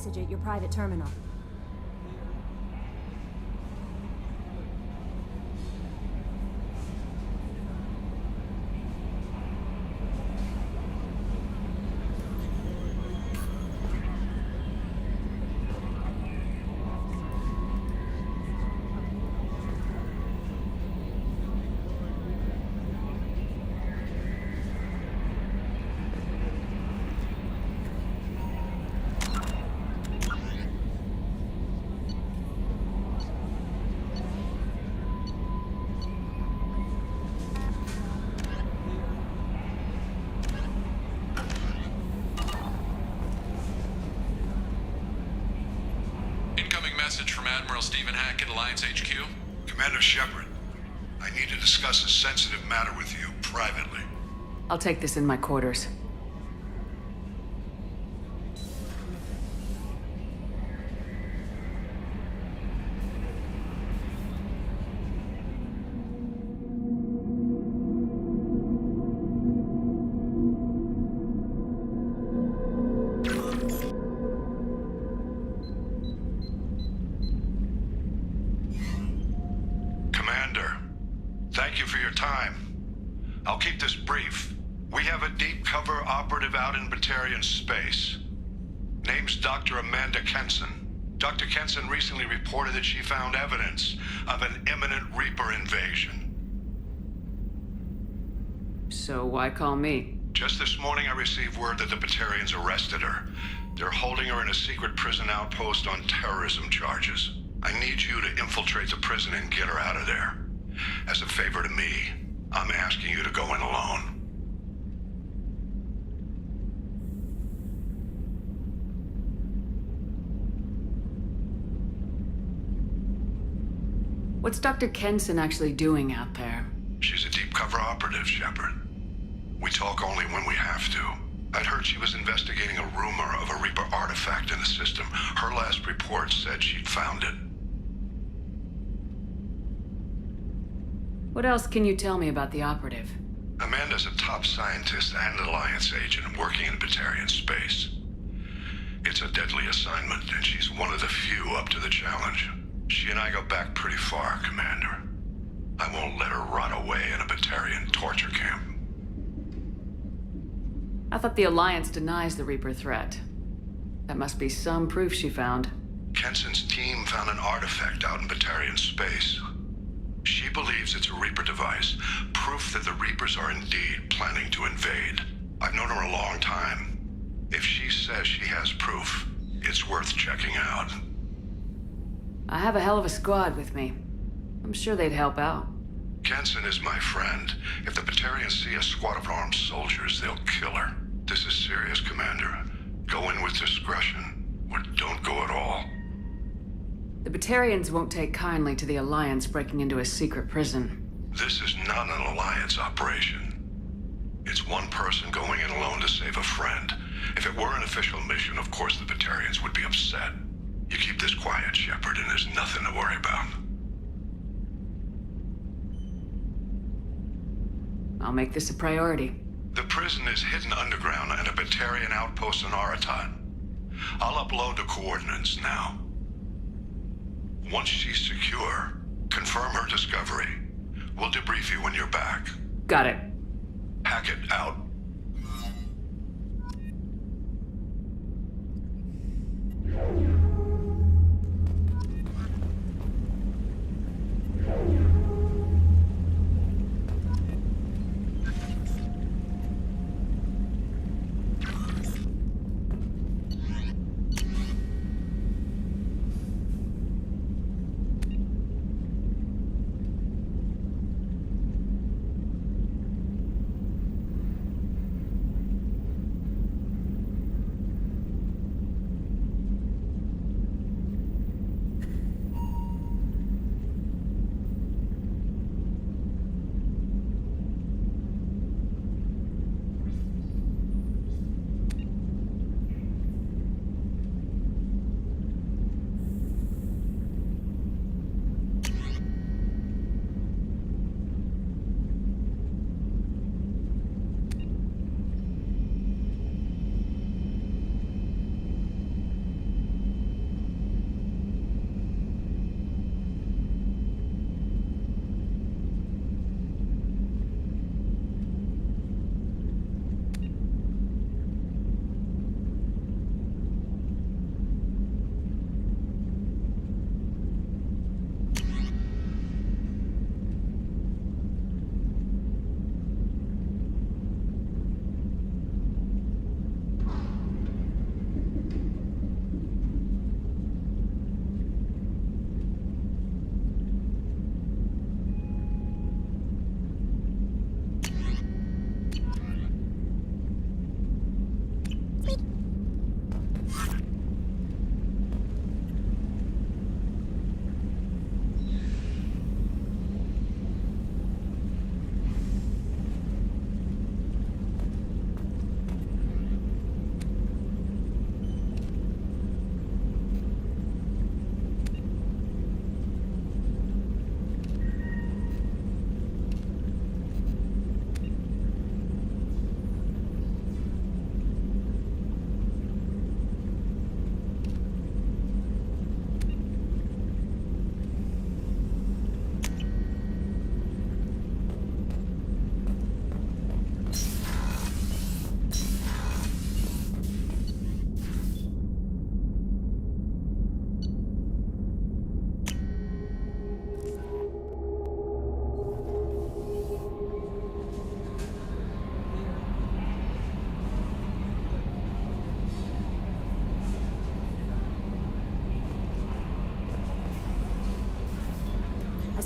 message at your private terminal. Message from Admiral Stephen Hackett, Alliance HQ. Commander Shepard, I need to discuss a sensitive matter with you privately. I'll take this in my quarters. Thank you for your time. I'll keep this brief. We have a deep cover operative out in Batarian space. Name's Dr. Amanda Kenson. Dr. Kenson recently reported that she found evidence of an imminent Reaper invasion. So why call me? Just this morning I received word that the Batarians arrested her. They're holding her in a secret prison outpost on terrorism charges. I need you to infiltrate the prison and get her out of there. As a favor to me, I'm asking you to go in alone. What's Dr. Kenson actually doing out there? She's a deep cover operative, Shepard. We talk only when we have to. I'd heard she was investigating a rumor of a Reaper artifact in the system. Her last report said she'd found it. What else can you tell me about the operative? Amanda's a top scientist and Alliance agent working in Batarian space. It's a deadly assignment, and she's one of the few up to the challenge. She and I go back pretty far, Commander. I won't let her rot away in a Batarian torture camp. I thought the Alliance denies the Reaper threat. That must be some proof she found. Kenson's team found an artifact out in Batarian space. She believes it's a Reaper device, proof that the Reapers are indeed planning to invade. I've known her a long time. If she says she has proof, it's worth checking out. I have a hell of a squad with me. I'm sure they'd help out. Kenson is my friend. If the Batarians see a squad of armed soldiers, they'll kill her. This is serious, Commander. Go in with discretion, or don't go at all. The Batarians won't take kindly to the Alliance breaking into a secret prison. This is not an Alliance operation. It's one person going in alone to save a friend. If it were an official mission, of course the Batarians would be upset. You keep this quiet, Shepard, and there's nothing to worry about. I'll make this a priority. The prison is hidden underground in a Batarian outpost on Aratat. I'll upload the coordinates now. Once she's secure, confirm her discovery. We'll debrief you when you're back. Got it. Hackett out.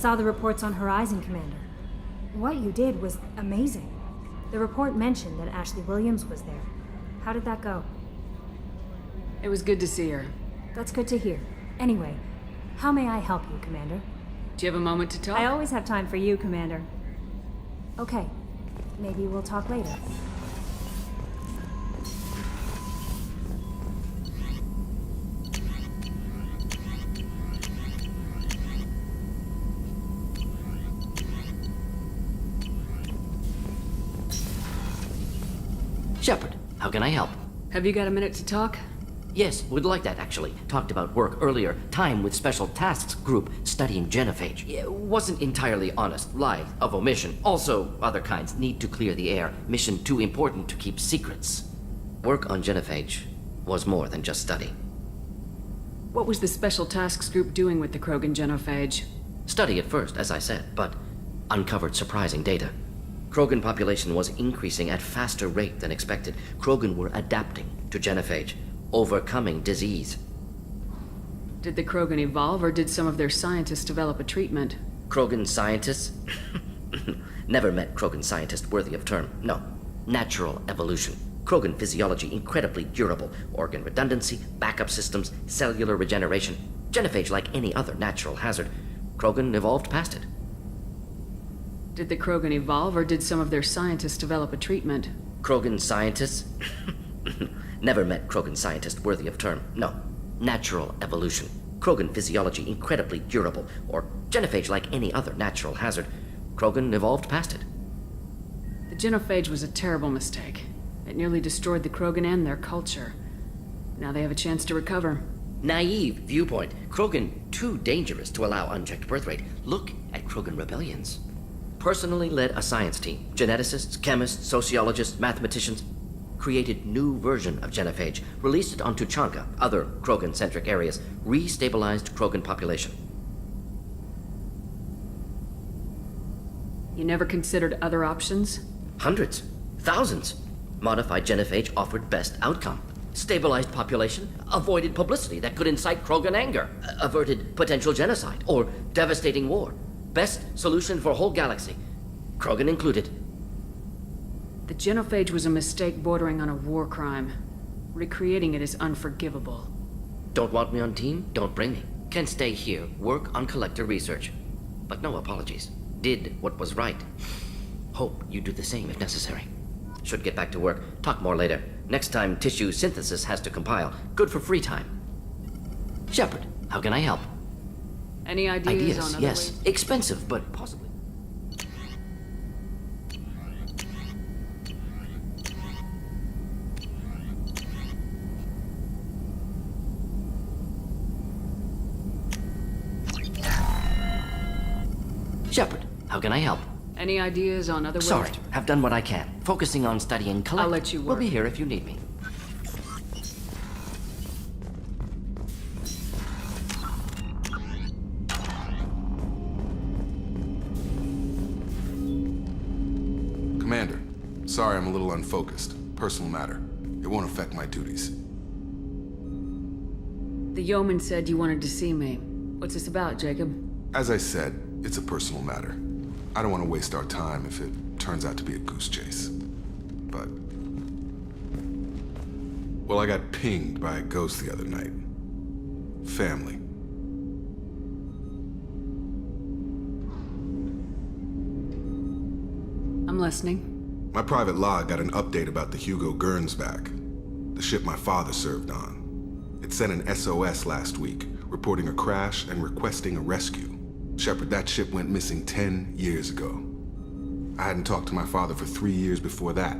saw the reports on Horizon, Commander. What you did was amazing. The report mentioned that Ashley Williams was there. How did that go? It was good to see her. That's good to hear. Anyway, how may I help you, Commander? Do you have a moment to talk? I always have time for you, Commander. Okay, maybe we'll talk later. Shepard, how can I help? Have you got a minute to talk? Yes, would like that actually. Talked about work earlier. Time with Special Tasks Group studying genophage. Yeah, wasn't entirely honest. Lie of omission. Also, other kinds need to clear the air. Mission too important to keep secrets. Work on genophage was more than just study. What was the Special Tasks Group doing with the Krogan genophage? Study at first, as I said, but uncovered surprising data. Krogan population was increasing at faster rate than expected. Krogan were adapting to genophage, overcoming disease. Did the Krogan evolve, or did some of their scientists develop a treatment? Krogan scientists? Never met Krogan scientist worthy of term. No. Natural evolution. Krogan physiology incredibly durable. Organ redundancy, backup systems, cellular regeneration. Genophage like any other natural hazard. Krogan evolved past it. Did the Krogan evolve, or did some of their scientists develop a treatment? Krogan scientists? Never met Krogan scientist worthy of term. No. Natural evolution. Krogan physiology incredibly durable. Or genophage like any other natural hazard. Krogan evolved past it. The genophage was a terrible mistake. It nearly destroyed the Krogan and their culture. Now they have a chance to recover. Naive viewpoint. Krogan too dangerous to allow unchecked birth rate. Look at Krogan rebellions. Personally led a science team. Geneticists, chemists, sociologists, mathematicians. Created new version of genophage. Released it on Tuchanka, other Krogan-centric areas. Restabilized Krogan population. You never considered other options? Hundreds. Thousands. Modified genophage offered best outcome. Stabilized population, avoided publicity that could incite Krogan anger, averted potential genocide, or devastating war. Best solution for whole galaxy. Krogan included. The genophage was a mistake bordering on a war crime. Recreating it is unforgivable. Don't want me on team? Don't bring me. Can stay here, work on collector research. But no apologies. Did what was right. Hope you do the same if necessary. Should get back to work. Talk more later. Next time tissue synthesis has to compile. Good for free time. Shepard, how can I help? Any ideas on other yes. ways? Expensive, but possibly. Shepard, how can I help? Any ideas on other ways? Sorry, have done what I can. Focusing on studying collect. I'll let you work. We'll be here if you need me. Commander, sorry I'm a little unfocused. Personal matter. It won't affect my duties. The yeoman said you wanted to see me. What's this about, Jacob? As I said, it's a personal matter. I don't want to waste our time if it turns out to be a goose chase. But... well, I got pinged by a ghost the other night. Family. I'm listening. My private log got an update about the Hugo Gernsback, the ship my father served on. It sent an SOS last week, reporting a crash and requesting a rescue. Shepard, that ship went missing 10 years ago. I hadn't talked to my father for 3 years before that.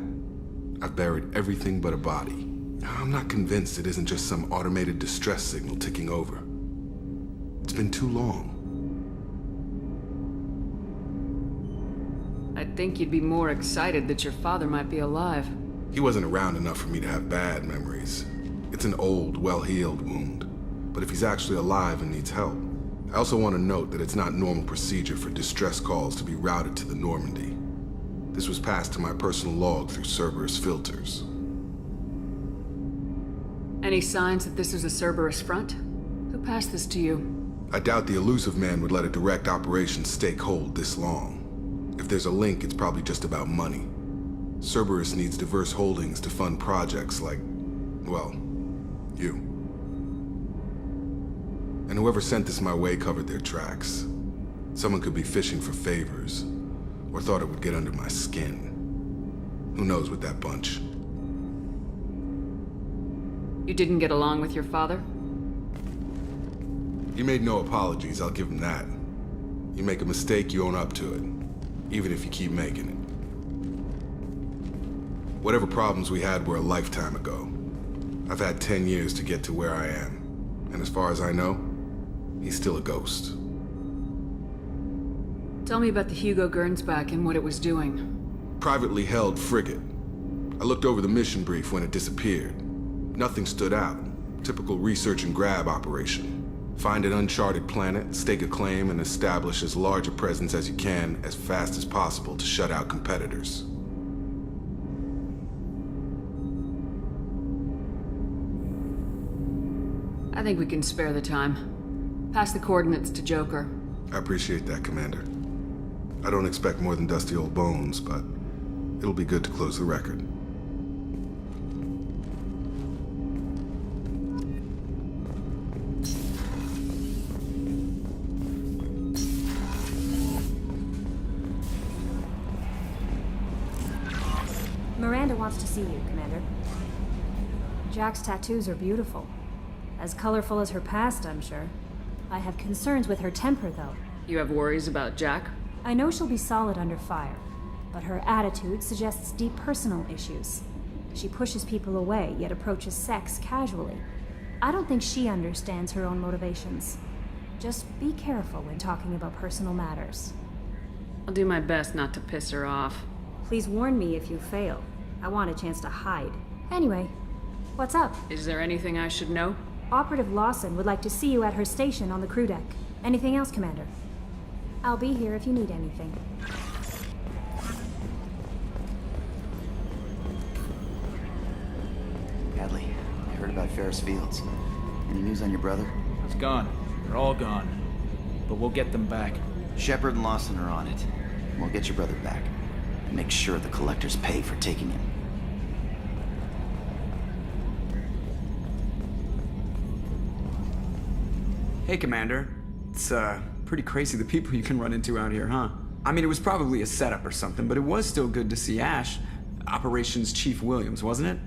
I've buried everything but a body. I'm not convinced it isn't just some automated distress signal ticking over. It's been too long. I'd think you'd be more excited that your father might be alive. He wasn't around enough for me to have bad memories. It's an old, well-healed wound. But if he's actually alive and needs help, I also want to note that it's not normal procedure for distress calls to be routed to the Normandy. This was passed to my personal log through Cerberus filters. Any signs that this is a Cerberus front? Who passed this to you? I doubt the elusive man would let a direct operations stake hold this long. If there's a link, it's probably just about money. Cerberus needs diverse holdings to fund projects like, well, you. And whoever sent this my way covered their tracks. Someone could be fishing for favors, or thought it would get under my skin. Who knows with that bunch? You didn't get along with your father? He made no apologies, I'll give him that. You make a mistake, you own up to it, even if you keep making it. Whatever problems we had were a lifetime ago. I've had 10 years to get to where I am, and as far as I know, he's still a ghost. Tell me about the Hugo Gernsback and what it was doing. Privately held frigate. I looked over the mission brief when it disappeared. Nothing stood out. Typical research and grab operation. Find an uncharted planet, stake a claim, and establish as large a presence as you can as fast as possible to shut out competitors. I think we can spare the time. Pass the coordinates to Joker. I appreciate that, Commander. I don't expect more than dusty old bones, but it'll be good to close the record. Miranda wants to see you, Commander. Jack's tattoos are beautiful. As colorful as her past, I'm sure. I have concerns with her temper, though. You have worries about Jack? I know she'll be solid under fire, but her attitude suggests deep personal issues. She pushes people away, yet approaches sex casually. I don't think she understands her own motivations. Just be careful when talking about personal matters. I'll do my best not to piss her off. Please warn me if you fail. I want a chance to hide. Anyway, what's up? Is there anything I should know? Operative Lawson would like to see you at her station on the crew deck. Anything else, Commander? I'll be here if you need anything. Hadley, I heard about Ferris Fields. Any news on your brother? He's gone. They're all gone. But we'll get them back. Shepard and Lawson are on it. We'll get your brother back. And make sure the collectors pay for taking him. Hey, Commander. It's, pretty crazy the people you can run into out here, huh? I mean, it was probably a setup or something, but it was still good to see Ash. Operations Chief Williams, wasn't it?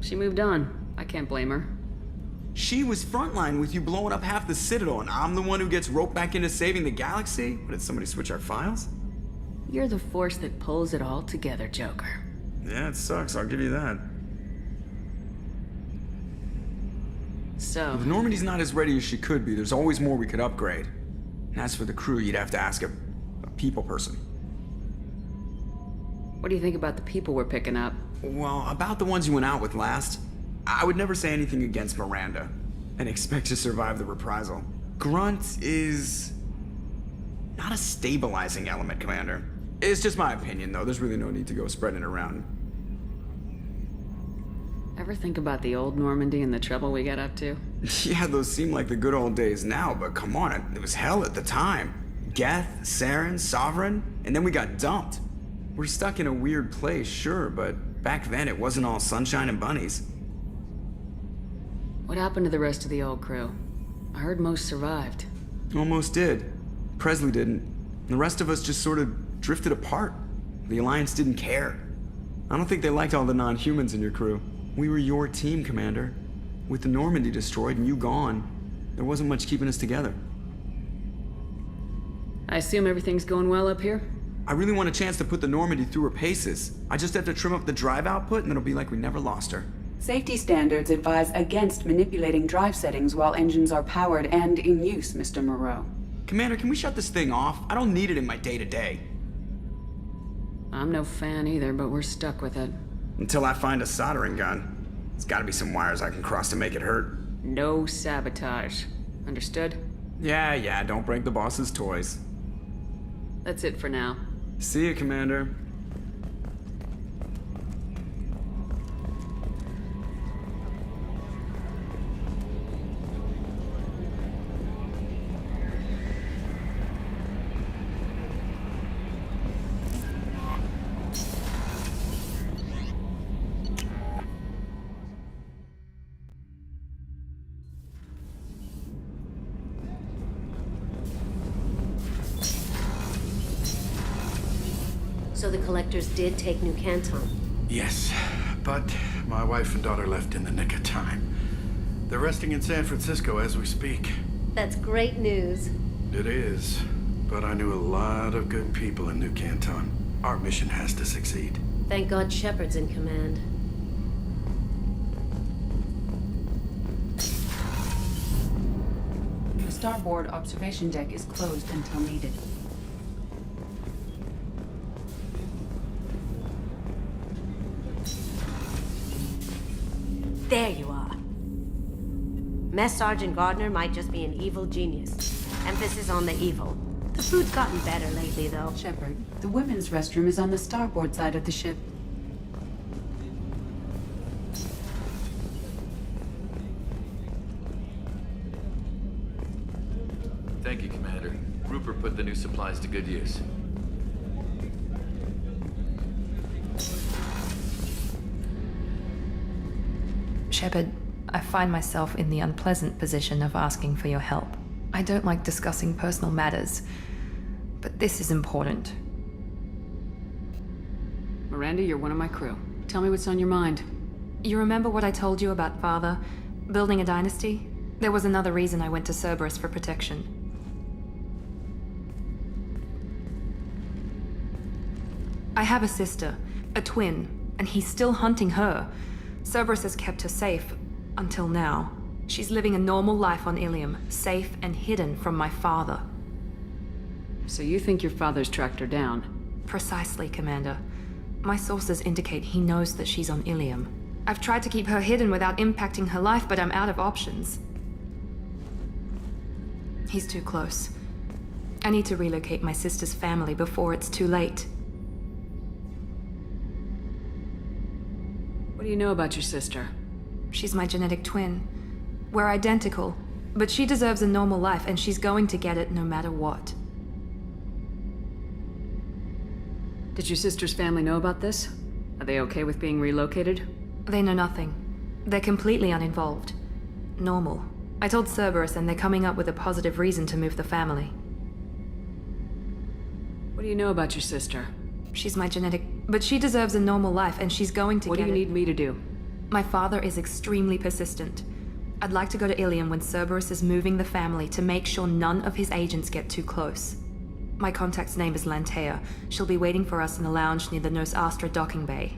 She moved on. I can't blame her. She was frontline with you blowing up half the Citadel, and I'm the one who gets roped back into saving the galaxy? What, did somebody switch our files? You're the force that pulls it all together, Joker. Yeah, it sucks, I'll give you that. So, If Normandy's not as ready as she could be, there's always more we could upgrade. And as for the crew, you'd have to ask a people person. what do you think about the people we're picking up? Well, about the ones you went out with last, I would never say anything against Miranda, and expect to survive the reprisal. Grunt is not a stabilizing element, Commander. It's just my opinion, though. There's really no need to go spreading it around. Ever think about the old Normandy and the trouble we got up to? Yeah, those seem like the good old days now, but come on, it was hell at the time. Geth, Saren, Sovereign, and then we got dumped. We're stuck in a weird place, sure, but back then it wasn't all sunshine and bunnies. What happened to the rest of the old crew? I heard most survived. Almost did. Presley didn't. The rest of us just sort of drifted apart. The Alliance didn't care. I don't think they liked all the non-humans in your crew. We were your team, Commander. With the Normandy destroyed and you gone, there wasn't much keeping us together. I assume everything's going well up here? I really want a chance to put the Normandy through her paces. I just have to trim up the drive output and it'll be like we never lost her. Safety standards advise against manipulating drive settings while engines are powered and in use, Mr. Moreau. Commander, can we shut this thing off? I don't need it in my day-to-day. I'm no fan either, but we're stuck with it. Until I find a soldering gun. There's gotta be some wires I can cross to make it hurt. No sabotage. Understood? Yeah, don't break the boss's toys. That's it for now. See you, Commander. So the collectors did take New Canton. Yes, but my wife and daughter left in the nick of time. They're resting in San Francisco as we speak. That's great news. It is, but I knew a lot of good people in New Canton. Our mission has to succeed. Thank God Shepard's in command. The starboard observation deck is closed until needed. There you are. Mess Sergeant Gardner might just be an evil genius. Emphasis on the evil. The food's gotten better lately, though. Shepard, the women's restroom is on the starboard side of the ship. Thank you, Commander. Rupert put the new supplies to good use. Shepard, I find myself in the unpleasant position of asking for your help. I don't like discussing personal matters, but this is important. Miranda, you're one of my crew. Tell me what's on your mind. You remember what I told you about Father? Building a dynasty? There was another reason I went to Cerberus for protection. I have a sister, a twin, and he's still hunting her. Cerberus has kept her safe, until now. She's living a normal life on Ilium, safe and hidden from my father. So you think your father's tracked her down? Precisely, Commander. My sources indicate he knows that she's on Ilium. I've tried to keep her hidden without impacting her life, but I'm out of options. He's too close. I need to relocate my sister's family before it's too late. What do you know about your sister? She's my genetic twin. We're identical, but she deserves a normal life, and she's going to get it no matter what. Did your sister's family know about this? Are they okay with being relocated? They know nothing. They're completely uninvolved. Normal. I told Cerberus, and they're coming up with a positive reason to move the family. What do you know about your sister? She's my genetic... But she deserves a normal life, and she's going to What get do you it. need me to do? My father is extremely persistent. I'd like to go to Ilium when Cerberus is moving the family to make sure none of his agents get too close. My contact's name is Lantea. She'll be waiting for us in the lounge near the Nurse Astra docking bay.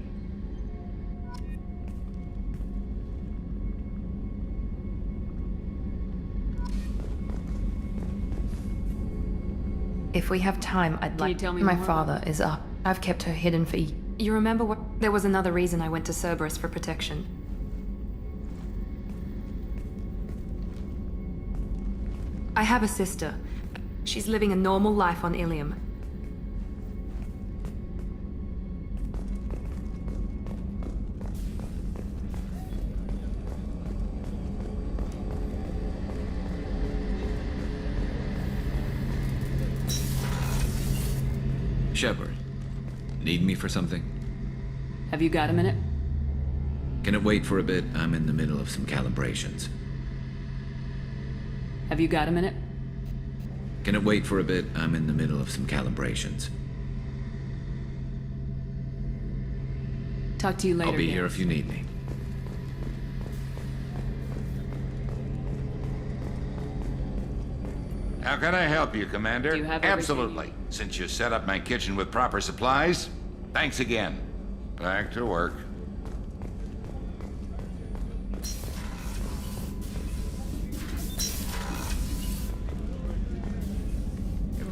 If we have time, I'd like... you tell me My more father about is up. I've kept her hidden for... You remember what... There was another reason I went to Cerberus for protection. I have a sister. She's living a normal life on Ilium. Shepard, need me for something? Have you got a minute? Can it wait for a bit? I'm in the middle of some calibrations. Have you got a minute? Can it wait for a bit? I'm in the middle of some calibrations. Talk to you later. I'll be Gil. here if you need me. How can I help you, Commander? Do you have everything Absolutely. Since you set up my kitchen with proper supplies, thanks again. Back to work.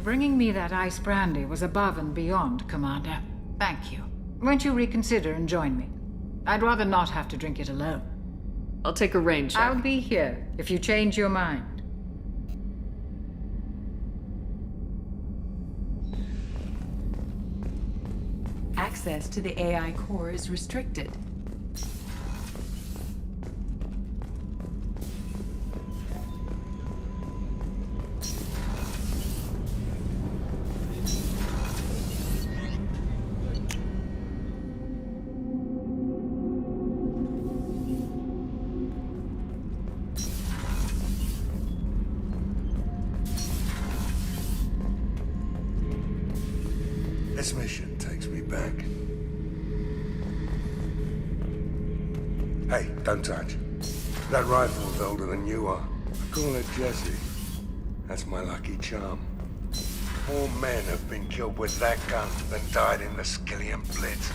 Bringing me that ice brandy was above and beyond, Commander. Thank you. Won't you reconsider and join me? I'd rather not have to drink it alone. I'll take a rain check. I'll be here if you change your mind. Access to the AI core is restricted. This mission intuition takes me back. Hey, don't touch. That rifle's older than you are. I call it Jesse. That's my lucky charm. More men have been killed with that gun than died in the Skillian Blitz.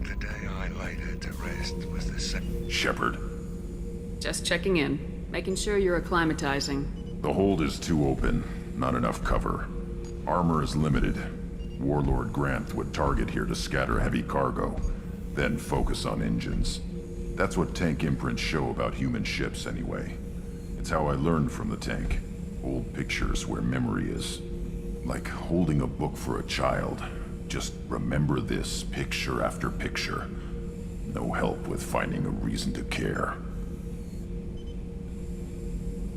The day I laid her to rest was the same. Shepard, Just checking in, making sure you're acclimatizing. the hold is too open. Not enough cover. Armor is limited. Warlord Grant would target here to scatter heavy cargo, then focus on engines. That's what tank imprints show about human ships, anyway. It's how I learned from the tank. Old pictures where memory is. Like holding a book for a child. Just remember this picture after picture. No help with finding a reason to care.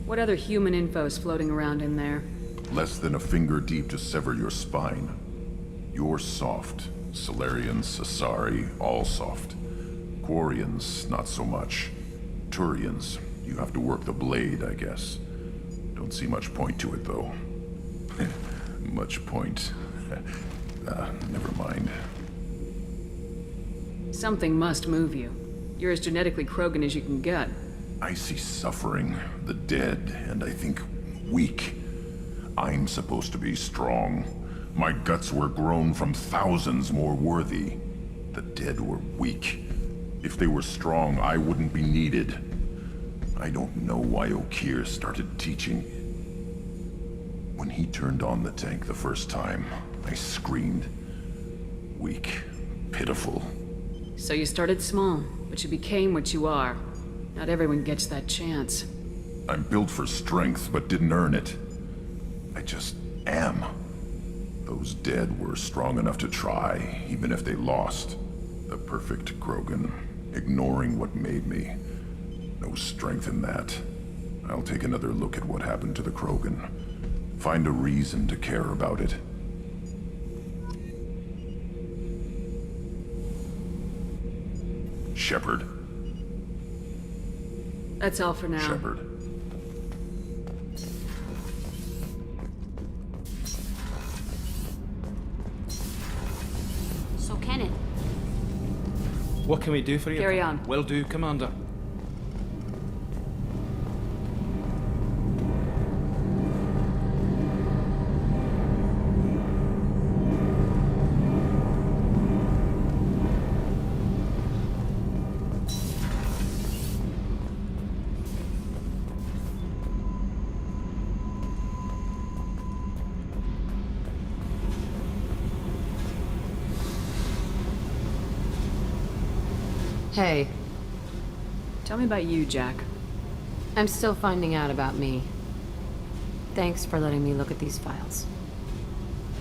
What other human info is floating around in there? Less than a finger deep to sever your spine. You're soft. Solarians, Asari, all soft. Quarians, not so much. Turians, you have to work the blade, I guess. Don't see much point to it, though. Much point. Never mind. Something must move you. You're as genetically Krogan as you can get. I see suffering, the dead, and I think weak. I'm supposed to be strong. My guts were grown from thousands more worthy. The dead were weak. If they were strong, I wouldn't be needed. I don't know why O'Keir started teaching. When he turned on the tank the first time, I screamed. Weak, pitiful. So you started small, but you became what you are. Not everyone gets that chance. I'm built for strength, but didn't earn it. I just am. Those dead were strong enough to try, even if they lost. The perfect Krogan, ignoring what made me. No strength in that. I'll take another look at what happened to the Krogan. Find a reason to care about it. Shepard. That's all for now. Shepard. So, Kenneth, What can we do for you? Carry on. Will do, Commander. Hey. Tell me about you, Jack. I'm still finding out about me. Thanks for letting me look at these files.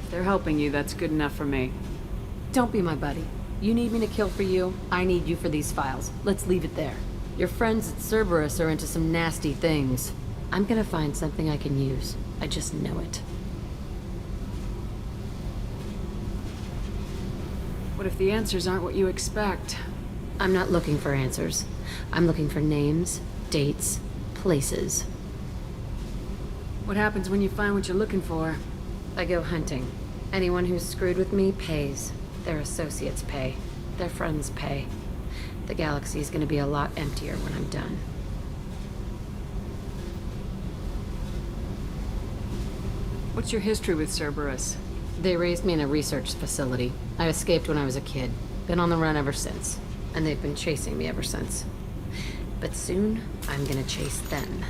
If they're helping you, that's good enough for me. Don't be my buddy. You need me to kill for you, I need you for these files. Let's leave it there. Your friends at Cerberus are into some nasty things. I'm gonna find something I can use. I just know it. What if the answers aren't what you expect? I'm not looking for answers. I'm looking for names, dates, places. What happens when you find what you're looking for? I go hunting. Anyone who's screwed with me pays. Their associates pay. Their friends pay. The galaxy's gonna be a lot emptier when I'm done. What's your history with Cerberus? They raised me in a research facility. I escaped when I was a kid. Been on the run ever since. And they've been chasing me ever since. But soon, I'm gonna chase them.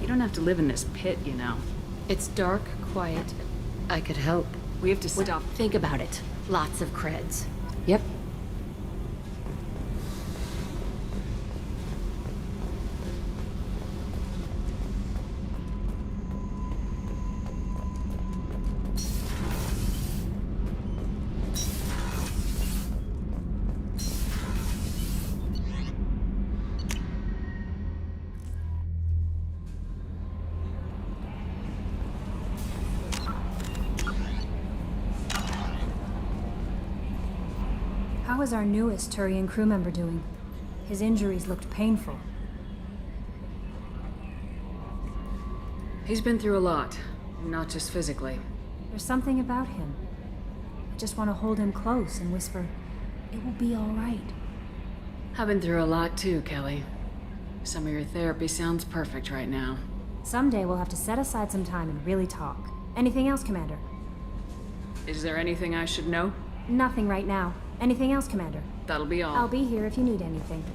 You don't have to live in this pit, you know. It's dark, quiet. I could help. We have to stop. Think about it. Lots of creds. Yep. How is our newest Turian crew member doing? His injuries looked painful. He's been through a lot, not just physically. There's something about him. I just want to hold him close and whisper, "It will be all right." I've been through a lot too, Kelly. Some of your therapy sounds perfect right now. Someday we'll have to set aside some time and really talk. Anything else, Commander? Is there anything I should know? Nothing right now. Anything else, Commander? That'll be all. I'll be here if you need anything.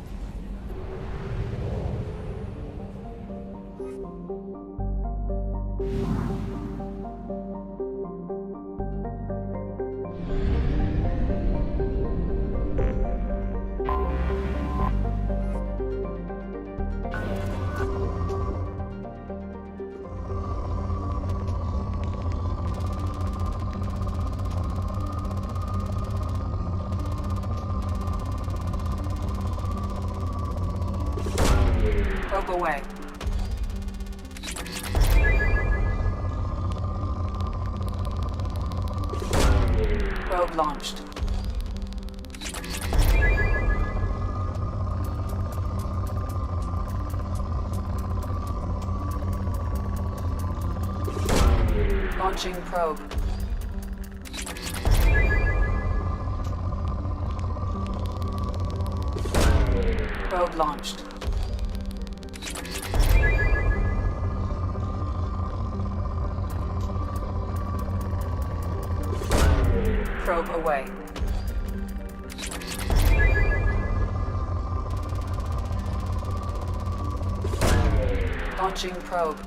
Probe away. Probe launched. Launching probe. Probe launched. Probe away. Launching probe.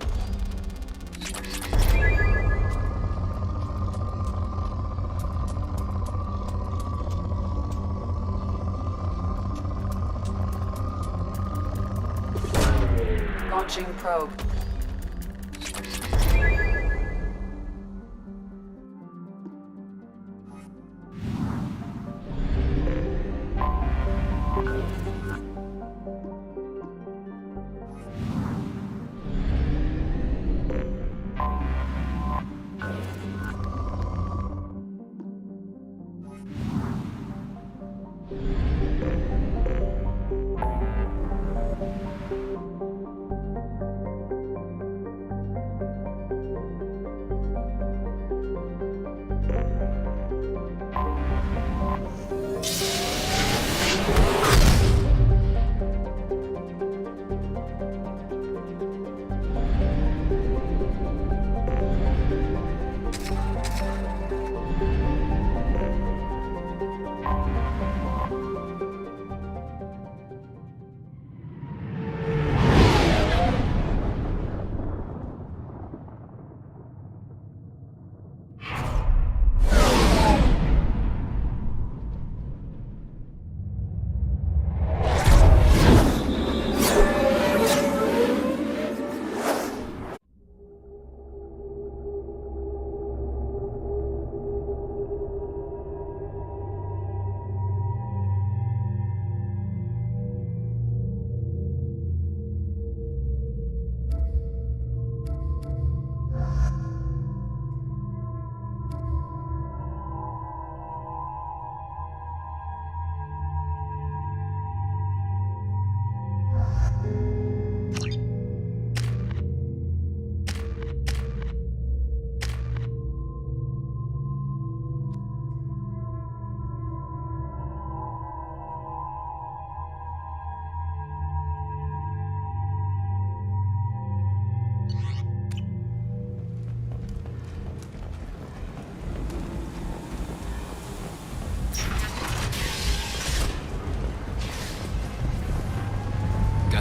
Launching probe.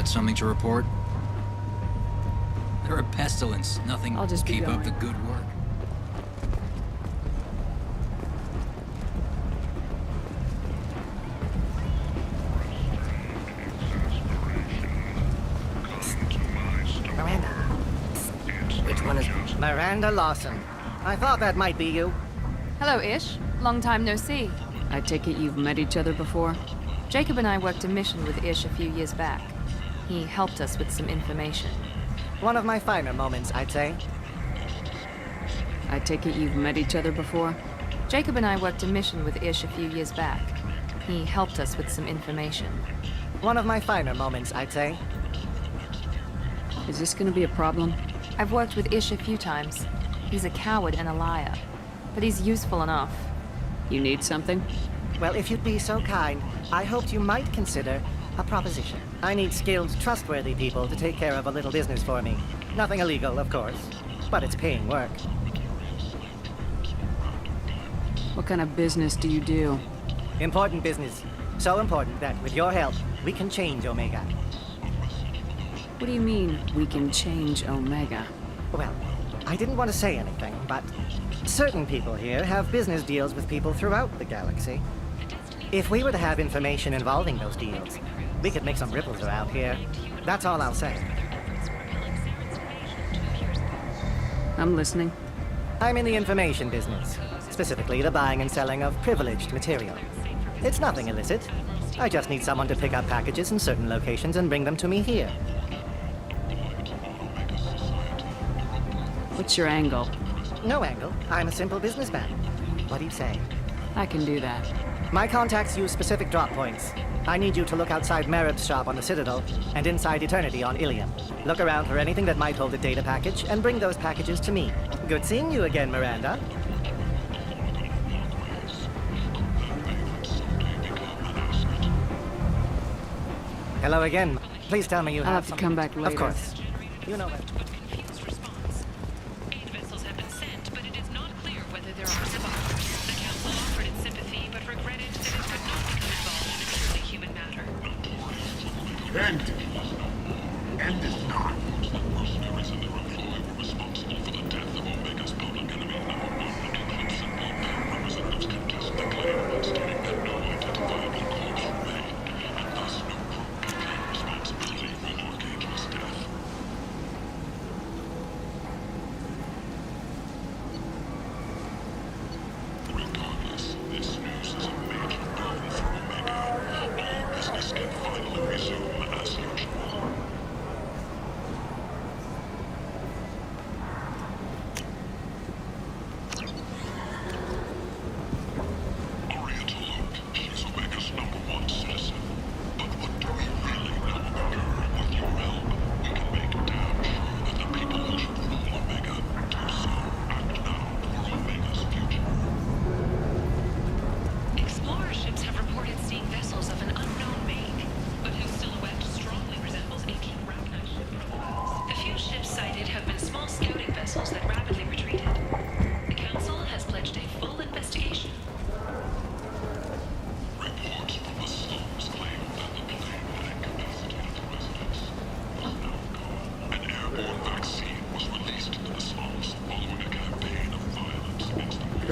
Something to report? They're a pestilence. Nothing I'll just keep be up the good work. Miranda. Which one is Miranda Lawson? I thought that might be you. Hello, Ish. Long time no see. I take it you've met each other before? Jacob and I worked a mission with Ish a few years back. He helped us with some information. One of my finer moments, I'd say. I take it you've met each other before? Jacob and I worked a mission with Ish a few years back. He helped us with some information. One of my finer moments, I'd say. Is this gonna be a problem? I've worked with Ish a few times. He's a coward and a liar, but he's useful enough. You need something? Well, if you'd be so kind, I hoped you might consider a proposition. I need skilled, trustworthy people to take care of a little business for me. Nothing illegal, of course, but it's paying work. What kind of business do you do? Important business. So important that, with your help, we can change Omega. What do you mean, we can change Omega? Well, I didn't want to say anything, but certain people here have business deals with people throughout the galaxy. If we were to have information involving those deals, we could make some ripples around here. That's all I'll say. I'm listening. I'm in the information business, specifically the buying and selling of privileged material. It's nothing illicit. I just need someone to pick up packages in certain locations and bring them to me here. What's your angle? No angle. I'm a simple businessman. What do you say? I can do that. My contacts use specific drop points. I need you to look outside Merib's shop on the Citadel and inside Eternity on Ilium. Look around for anything that might hold a data package and bring those packages to me. Good seeing you again, Miranda. Hello again. Please tell me you I'll have have to come back later. Of course. You know that.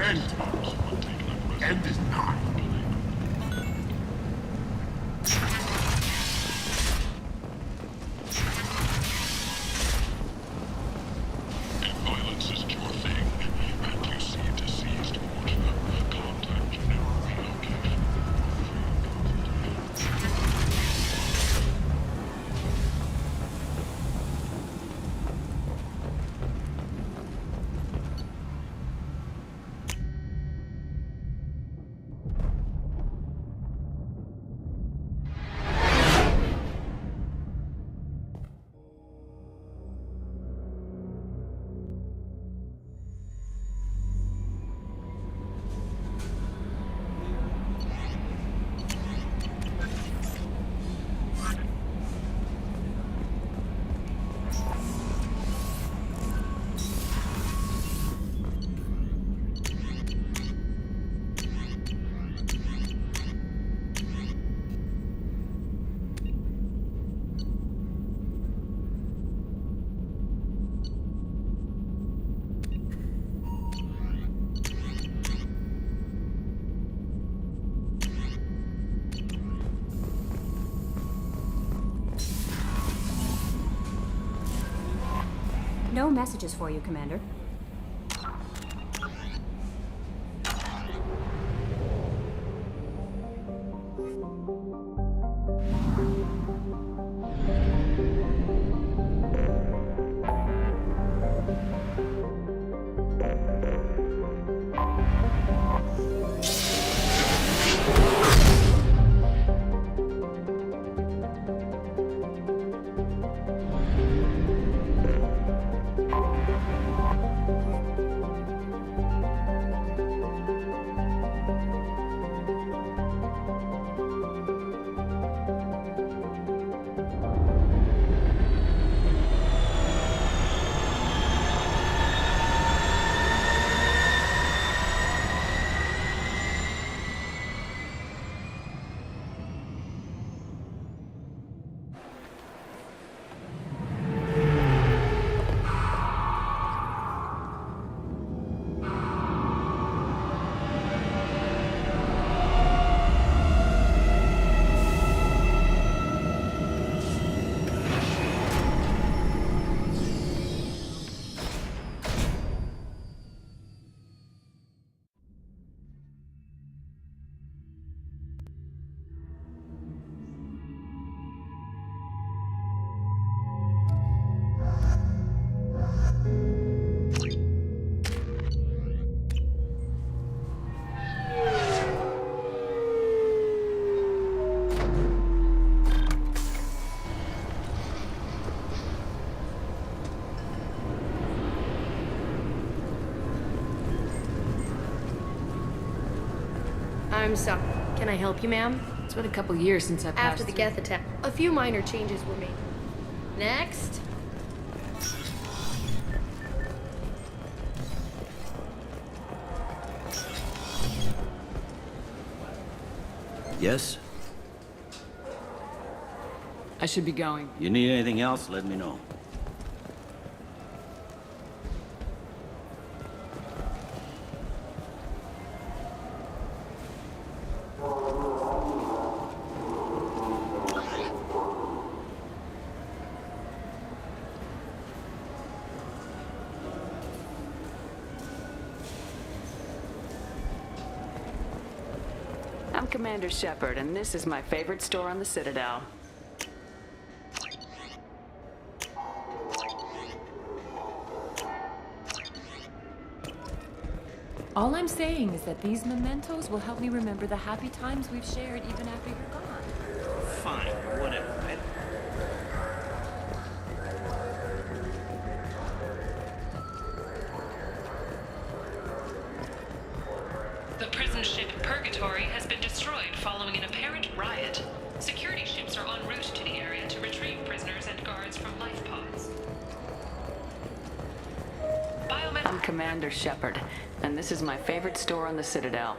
End is not. End is not. Violence isn't your thing, and you seem diseased toward the contact you never relocated. No messages for you, Commander. Time's up. Can I help you, ma'am? It's been a couple years since I passed After the through. Geth attack, a few minor changes were made. Next. Yes? I should be going. You need anything else, let me know. I'm Commander Shepard, and this is my favorite store on the Citadel. All I'm saying is that these mementos will help me remember the happy times we've shared even after you're gone. Fine, whatever. The prison ship Purgatory has been destroyed following an apparent riot. Security ships are en route to the area to retrieve prisoners and guards from life pods. I'm Commander Shepard, and this is my favorite store on the Citadel.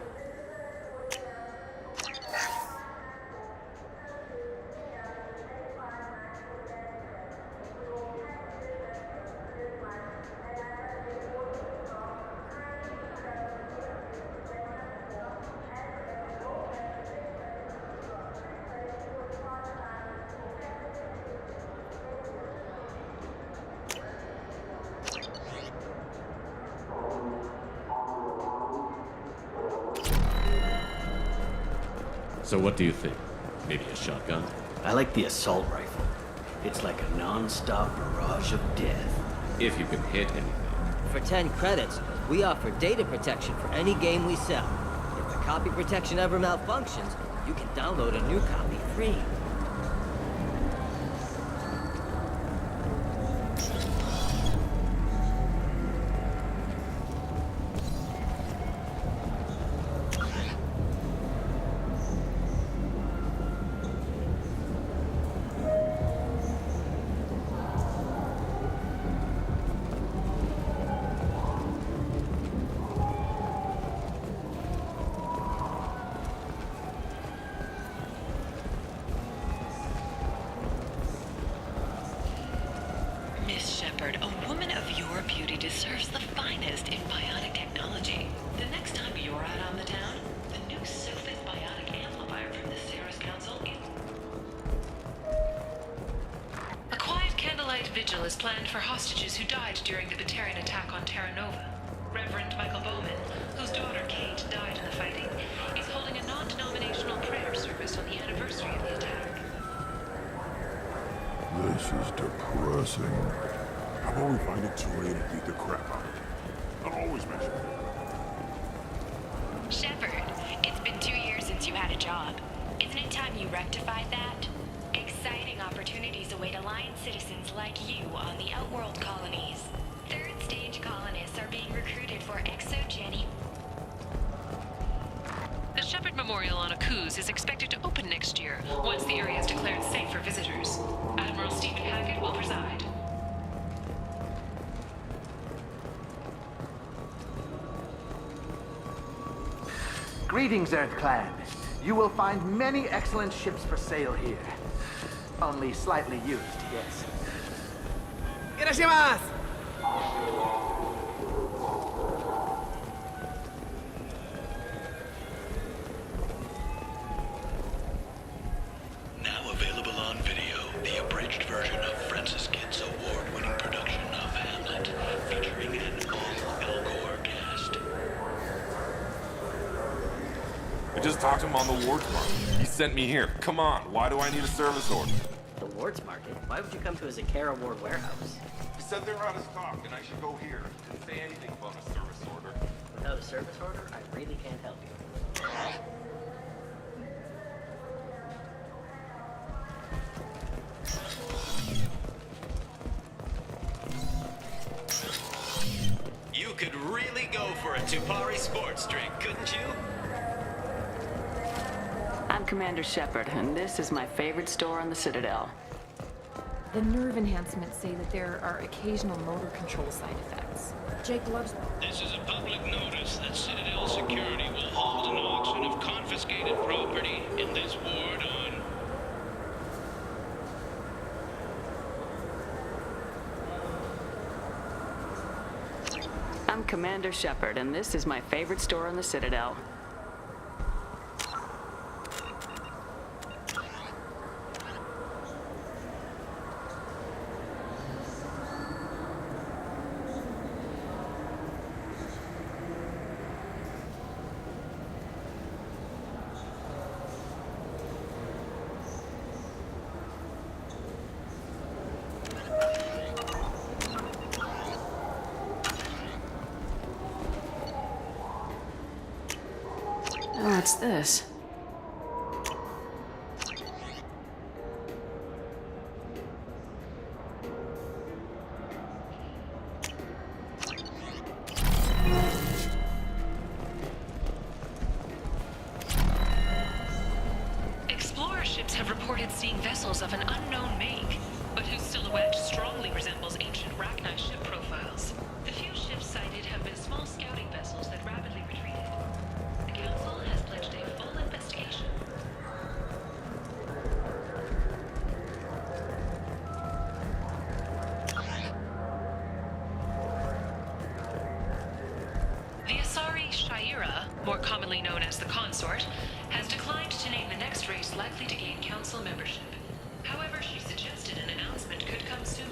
So what do you think? Maybe a shotgun? I like the assault rifle. It's like a non-stop barrage of death. If you can hit anything. For 10 credits, we offer data protection for any game we sell. If the copy protection ever malfunctions, you can download a new copy free. Miss Shepard, a woman of your beauty deserves the finest in bionic technology. The next time you're out on the town, the new Sophis bionic amplifier from the Ceres Council is... A quiet candlelight vigil is planned for hostages who died during the Batarian attack on Terra Nova. Reverend Michael Bowman, whose daughter Kate died in the fighting, is holding a non-denominational prayer service on the anniversary of the attack. This is depressing. How about we find a Tory and beat the crap out of it? I'll always mention it. Shepard, it's been 2 years since you had a job. Isn't it time you rectified that? Exciting opportunities await Alliance citizens like you on the Outworld colonies. Third stage colonists are being recruited for exogeny. The Shepard Memorial on Akuz is expected to open next year, once the area is declared safe for visitors. Admiral Stephen Hackett will preside. Greetings, Earth Clan. You will find many excellent ships for sale here. Only slightly used, yes. Irashimasu! Now available on video, the abridged version of Francis Kidd's award-winning production of Hamlet, featuring an all-Al Gore cast. I just talked to him on the Wards Market. He sent me here. Come on, why do I need a service order? The Wards Market? Why would you come to a Zakara Ward warehouse? He said they were out of stock and I should go here. Didn't say anything about a service order. Without a service order, I really can't help you. You could really go for a Tupari sports drink, couldn't you? Commander Shepard, and this is my favorite store on the Citadel. The nerve enhancements say that there are occasional motor control side effects. Jake loves them. This is a public notice that Citadel Security will hold an auction of confiscated property in this ward on... I'm Commander Shepard, and this is my favorite store on the Citadel. What's this? Explorer ships have reported seeing vessels of an unknown make, but whose silhouette strongly resembles ancient Rachni ship profiles. The few ships sighted have been small scouting vessels that rapidly retreated. The Council has pledged a full investigation. The Asari Shaira, more commonly known as the Consort, has declined to name the next race likely to gain Council membership. However, she suggested an announcement could come soon.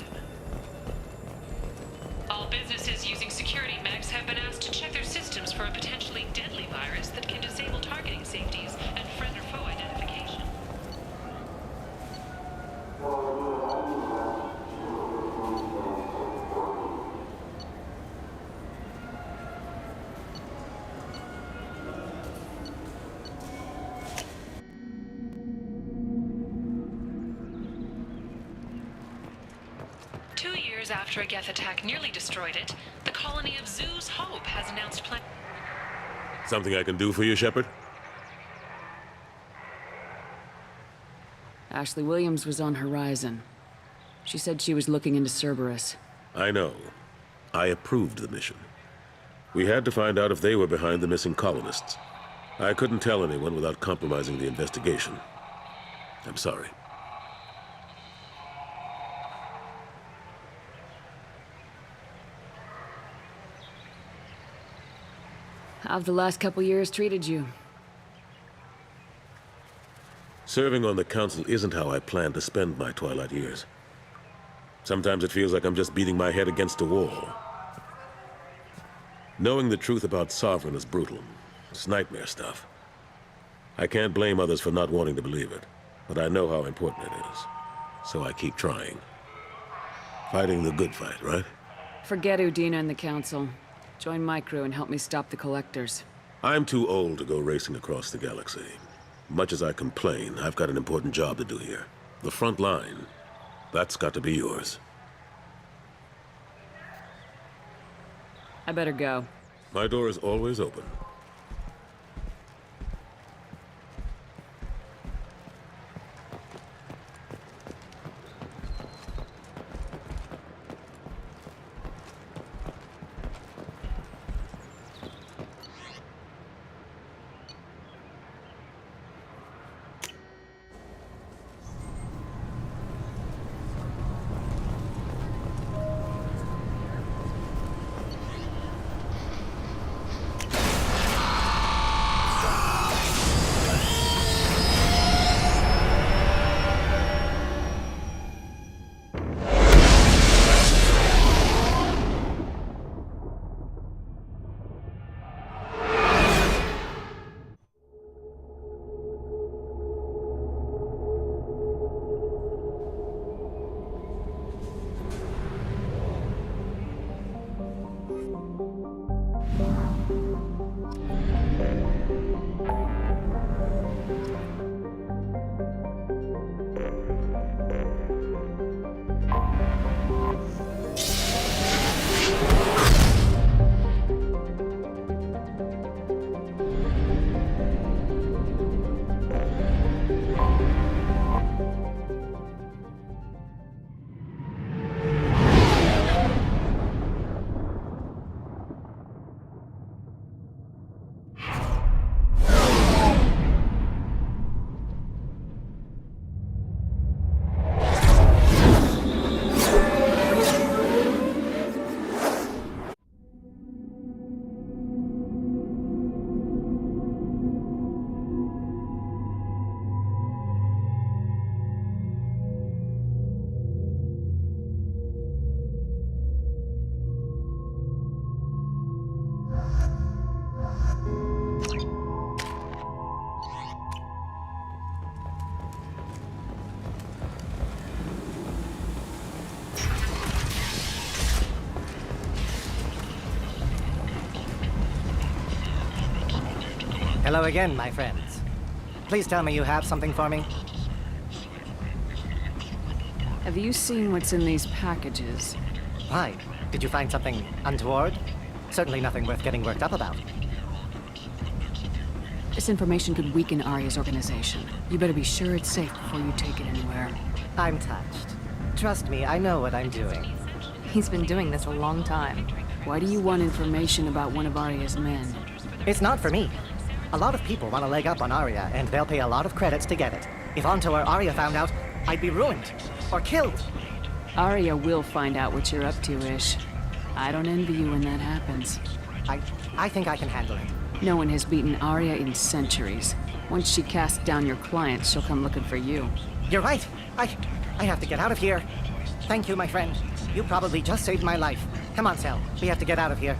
All businesses using security mechs have been asked to check their systems for a potentially deadly virus that can disable targeting safeties and friend or foe identification. After a Geth attack nearly destroyed it, the colony of Zoo's Hope has announced plans. Something I can do for you, Shepard? Ashley Williams was on Horizon. She said she was looking into Cerberus. I know. I approved the mission. We had to find out if they were behind the missing colonists. I couldn't tell anyone without compromising the investigation. I'm sorry. How've the last couple years treated you? Serving on the Council isn't how I plan to spend my twilight years. Sometimes it feels like I'm just beating my head against a wall. Knowing the truth about Sovereign is brutal. It's nightmare stuff. I can't blame others for not wanting to believe it, but I know how important it is. So I keep trying. Fighting the good fight, right? Forget Udina and the Council. Join my crew and help me stop the Collectors. I'm too old to go racing across the galaxy. Much as I complain, I've got an important job to do here. The front line. That's got to be yours. I better go. My door is always open. Hello again, my friends. Please tell me you have something for me. Have you seen what's in these packages? Why? Did you find something untoward? Certainly nothing worth getting worked up about. This information could weaken Arya's organization. You better be sure it's safe before you take it anywhere. I'm touched. Trust me, I know what I'm doing. He's been doing this a long time. Why do you want information about one of Arya's men? It's not for me. A lot of people want a leg up on Arya, and they'll pay a lot of credits to get it. If Anto or Arya found out, I'd be ruined. Or killed. Arya will find out what you're up to, Ish. I don't envy you when that happens. I think I can handle it. No one has beaten Arya in centuries. Once she casts down your clients, she'll come looking for you. You're right. I have to get out of here. Thank you, my friend. You probably just saved my life. Come on, Sal. We have to get out of here.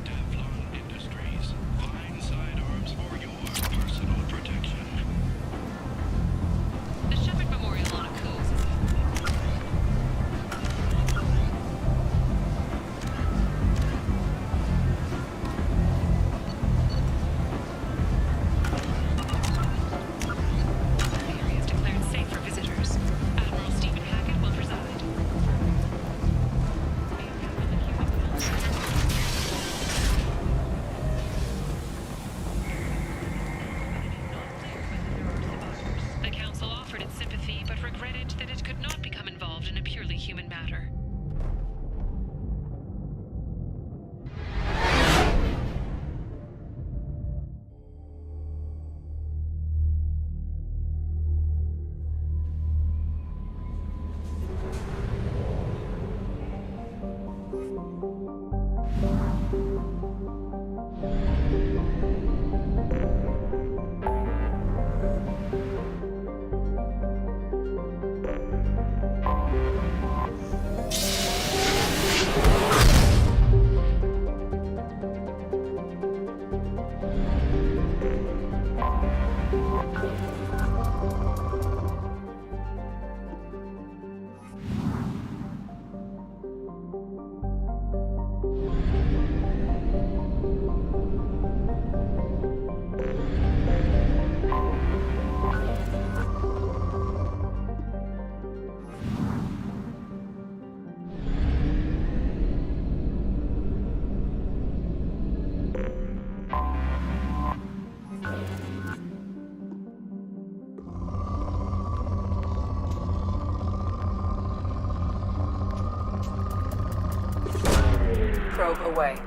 Probe away.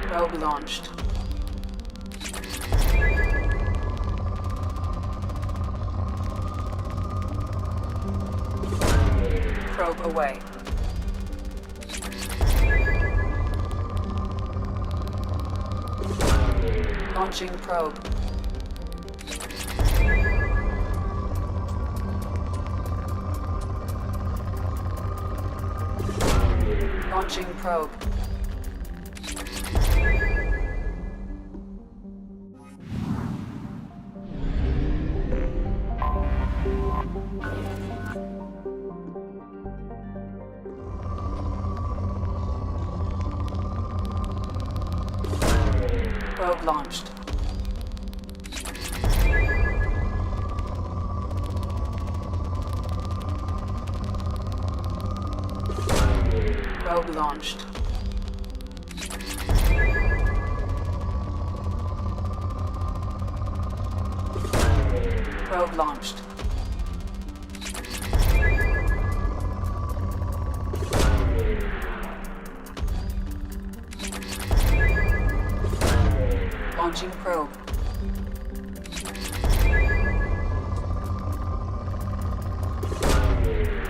Probe launched. Probe away. Launching probe. Launching probe. Probe launched. Probe launched. Probe launched. Launching probe.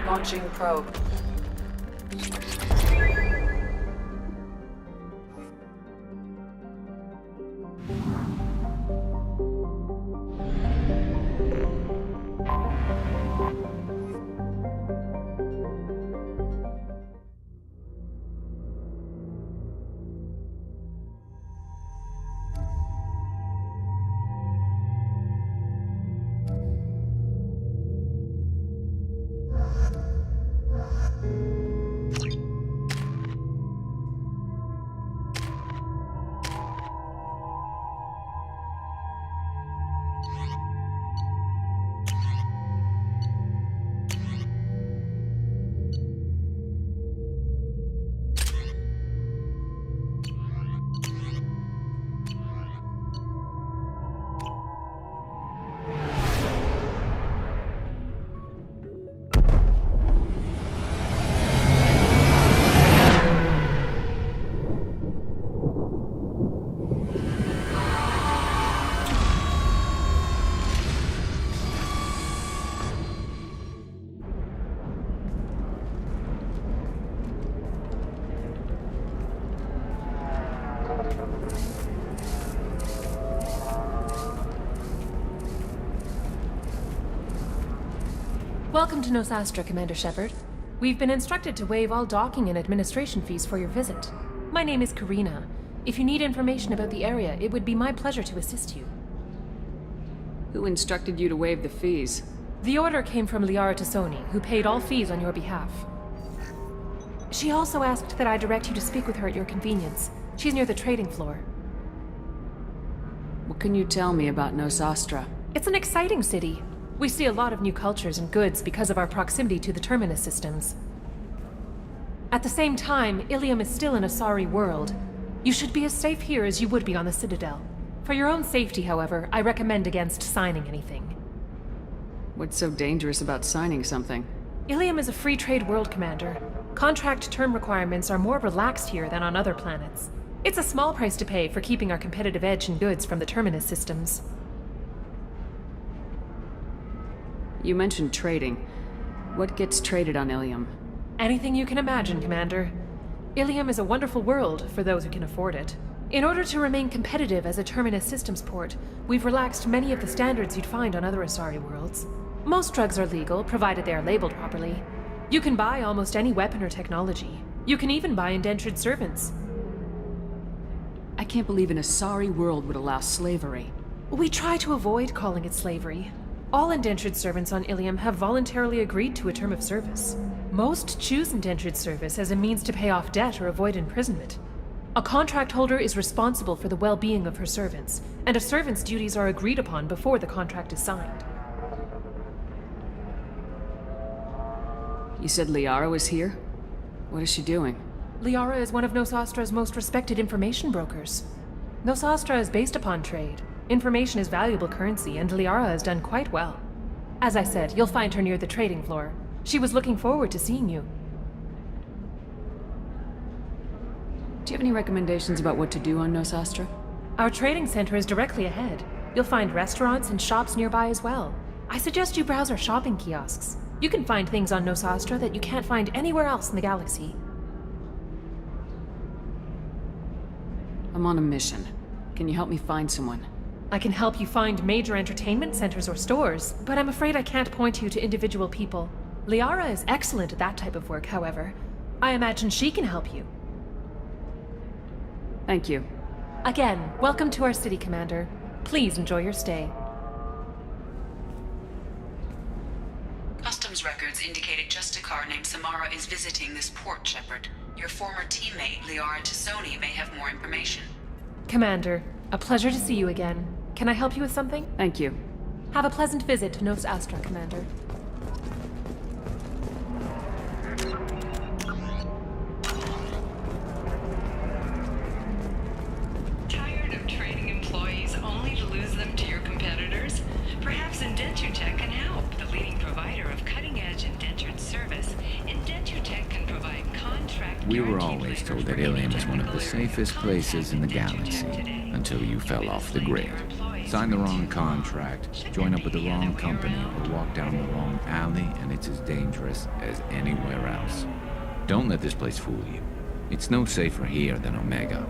Launching probe. Welcome to Nosastra, Commander Shepard. We've been instructed to waive all docking and administration fees for your visit. My name is Karina. If you need information about the area, it would be my pleasure to assist you. Who instructed you to waive the fees? The order came from Liara Tassoni, who paid all fees on your behalf. She also asked that I direct you to speak with her at your convenience. She's near the trading floor. What can you tell me about Nosastra? It's an exciting city. We see a lot of new cultures and goods because of our proximity to the Terminus systems. At the same time, Ilium is still an Asari world. You should be as safe here as you would be on the Citadel. For your own safety, however, I recommend against signing anything. What's so dangerous about signing something? Ilium is a free trade world, Commander. Contract term requirements are more relaxed here than on other planets. It's a small price to pay for keeping our competitive edge in goods from the Terminus systems. You mentioned trading. What gets traded on Ilium? Anything you can imagine, Commander. Ilium is a wonderful world for those who can afford it. In order to remain competitive as a Terminus systems port, we've relaxed many of the standards you'd find on other Asari worlds. Most drugs are legal, provided they are labeled properly. You can buy almost any weapon or technology. You can even buy indentured servants. I can't believe an Asari world would allow slavery. We try to avoid calling it slavery. All indentured servants on Ilium have voluntarily agreed to a term of service. Most choose indentured service as a means to pay off debt or avoid imprisonment. A contract holder is responsible for the well-being of her servants, and a servant's duties are agreed upon before the contract is signed. You said Liara was here? What is she doing? Liara is one of Nosastra's most respected information brokers. Nosastra is based upon trade. Information is valuable currency, and Liara has done quite well. As I said, you'll find her near the trading floor. She was looking forward to seeing you. Do you have any recommendations about what to do on Nosastra? Our trading center is directly ahead. You'll find restaurants and shops nearby as well. I suggest you browse our shopping kiosks. You can find things on Nosastra that you can't find anywhere else in the galaxy. I'm on a mission. Can you help me find someone? I can help you find major entertainment centers or stores, but I'm afraid I can't point you to individual people. Liara is excellent at that type of work, however. I imagine she can help you. Thank you. Again, welcome to our city, Commander. Please enjoy your stay. Customs records indicate a Justicar named Samara is visiting this port, Shepard. Your former teammate, Liara Tassoni, may have more information. Commander, a pleasure to see you again. Can I help you with something? Thank you. Have a pleasant visit to Nosastra, Commander. Tired of trading employees only to lose them to your competitors? Perhaps Indentutech can help. The leading provider of cutting-edge indentured service, Indentutech can provide contract. We were always told that Ilium is one of the safest places in the galaxy, until you fell off the grid. Sign the wrong contract, join up with the wrong company, or walk down the wrong alley, and it's as dangerous as anywhere else. Don't let this place fool you. It's no safer here than Omega.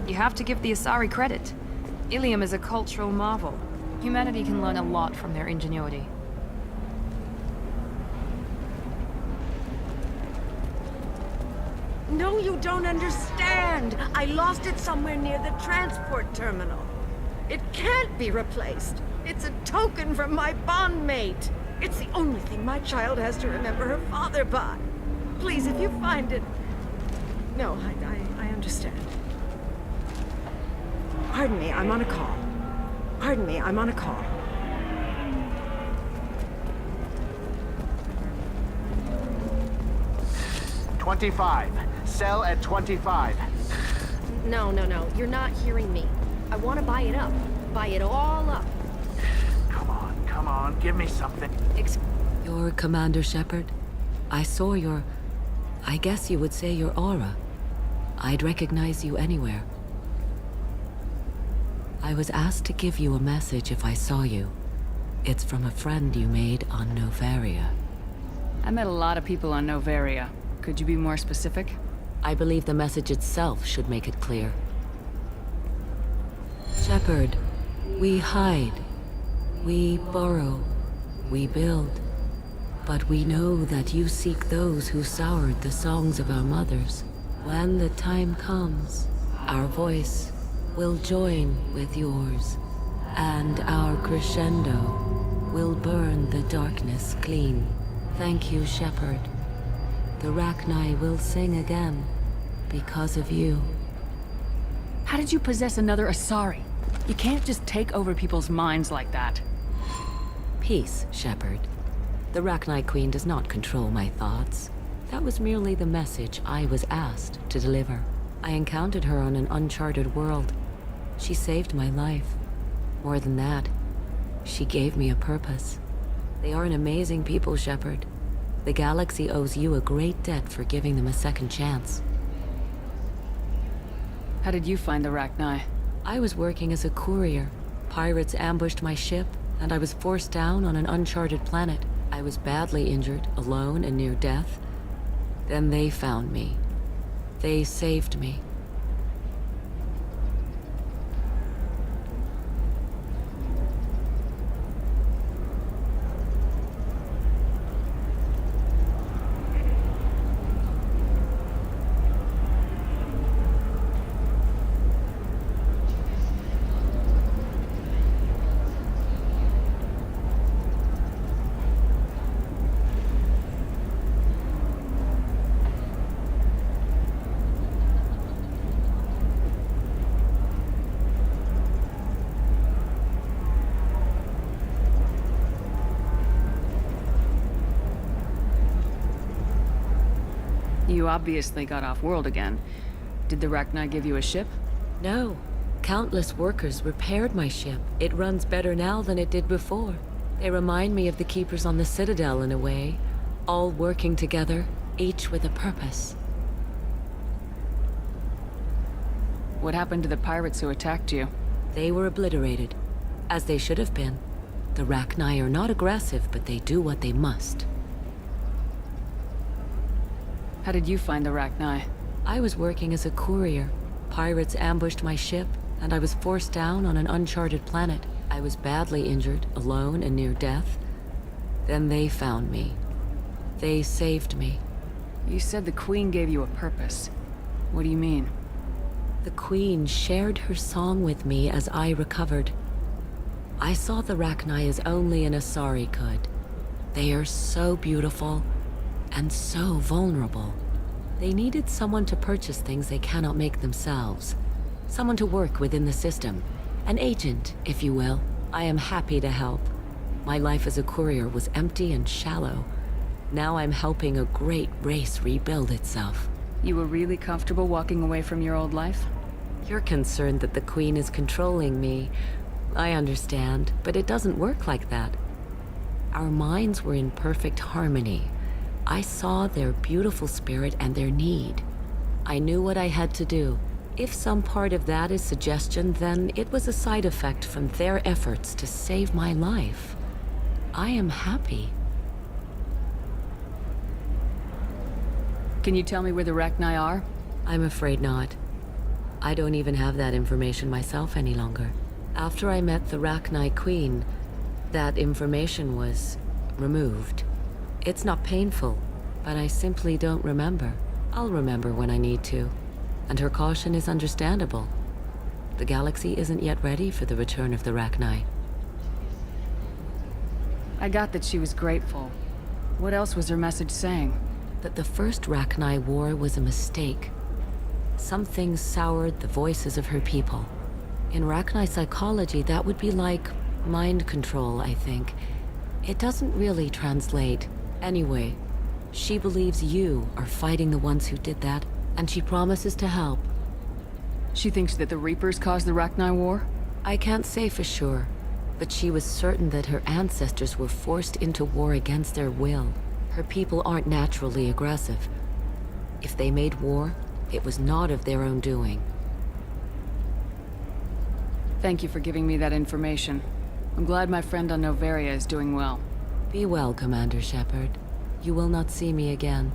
You have to give the Asari credit. Ilium is a cultural marvel. Humanity can learn a lot from their ingenuity. No, you don't understand. I lost it somewhere near the transport terminal. It can't be replaced. It's a token from my bondmate. It's the only thing my child has to remember her father by. Please, if you find it... No, I understand. Pardon me, I'm on a call. Pardon me, I'm on a call. $25. Sell at $25. No. You're not hearing me. I want to buy it up. Buy it all up. Come on, give me something. You're Commander Shepard? I saw your... I guess you would say your aura. I'd recognize you anywhere. I was asked to give you a message if I saw you. It's from a friend you made on Novaria. I met a lot of people on Novaria. Could you be more specific? I believe the message itself should make it clear. Shepard, we hide. We borrow. We build. But we know that you seek those who soured the songs of our mothers. When the time comes, our voice will join with yours, and our crescendo will burn the darkness clean. Thank you, Shepard. The Rachni will sing again because of you. How did you possess another Asari? You can't just take over people's minds like that. Peace, Shepard. The Rachni Queen does not control my thoughts. That was merely the message I was asked to deliver. I encountered her on an uncharted world. She saved my life. More than that, she gave me a purpose. They are an amazing people, Shepard. The galaxy owes you a great debt for giving them a second chance. How did you find the Rachni? I was working as a courier. Pirates ambushed my ship, and I was forced down on an uncharted planet. I was badly injured, alone and near death. Then they found me. They saved me. You obviously got off-world again. Did the Rachni give you a ship? No. Countless workers repaired my ship. It runs better now than it did before. They remind me of the Keepers on the Citadel in a way. All working together, each with a purpose. What happened to the pirates who attacked you? They were obliterated, as they should have been. The Rachni are not aggressive, but they do what they must. How did you find the Rachni? I was working as a courier. Pirates ambushed my ship, and I was forced down on an uncharted planet. I was badly injured, alone and near death. Then they found me. They saved me. You said the Queen gave you a purpose. What do you mean? The Queen shared her song with me as I recovered. I saw the Rachni as only an Asari could. They are so beautiful, and so vulnerable. They needed someone to purchase things they cannot make themselves. Someone to work within the system. An agent, if you will. I am happy to help. My life as a courier was empty and shallow. Now I'm helping a great race rebuild itself. You were really comfortable walking away from your old life? You're concerned that the Queen is controlling me. I understand, but it doesn't work like that. Our minds were in perfect harmony. I saw their beautiful spirit and their need. I knew what I had to do. If some part of that is suggestion, then it was a side effect from their efforts to save my life. I am happy. Can you tell me where the Rachni are? I'm afraid not. I don't even have that information myself any longer. After I met the Rachni Queen, that information was removed. It's not painful, but I simply don't remember. I'll remember when I need to. And her caution is understandable. The galaxy isn't yet ready for the return of the Rachni. I got that she was grateful. What else was her message saying? That the first Rachni War was a mistake. Some things soured the voices of her people. In Rachni psychology, that would be like mind control, I think. It doesn't really translate. Anyway, she believes you are fighting the ones who did that, and she promises to help. She thinks that the Reapers caused the Rachni War? I can't say for sure, but she was certain that her ancestors were forced into war against their will. Her people aren't naturally aggressive. If they made war, it was not of their own doing. Thank you for giving me that information. I'm glad my friend on Noveria is doing well. Be well, Commander Shepard. You will not see me again.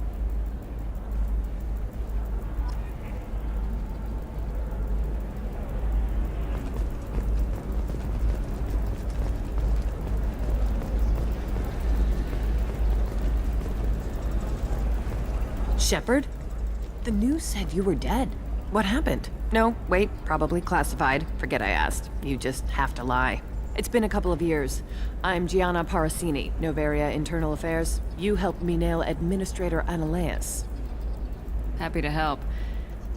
Shepard? The news said you were dead. What happened? No, wait, probably classified. Forget I asked. You just have to lie. It's been a couple of years. I'm Gianna Parasini, Noveria Internal Affairs. You helped me nail Administrator Analeas. Happy to help.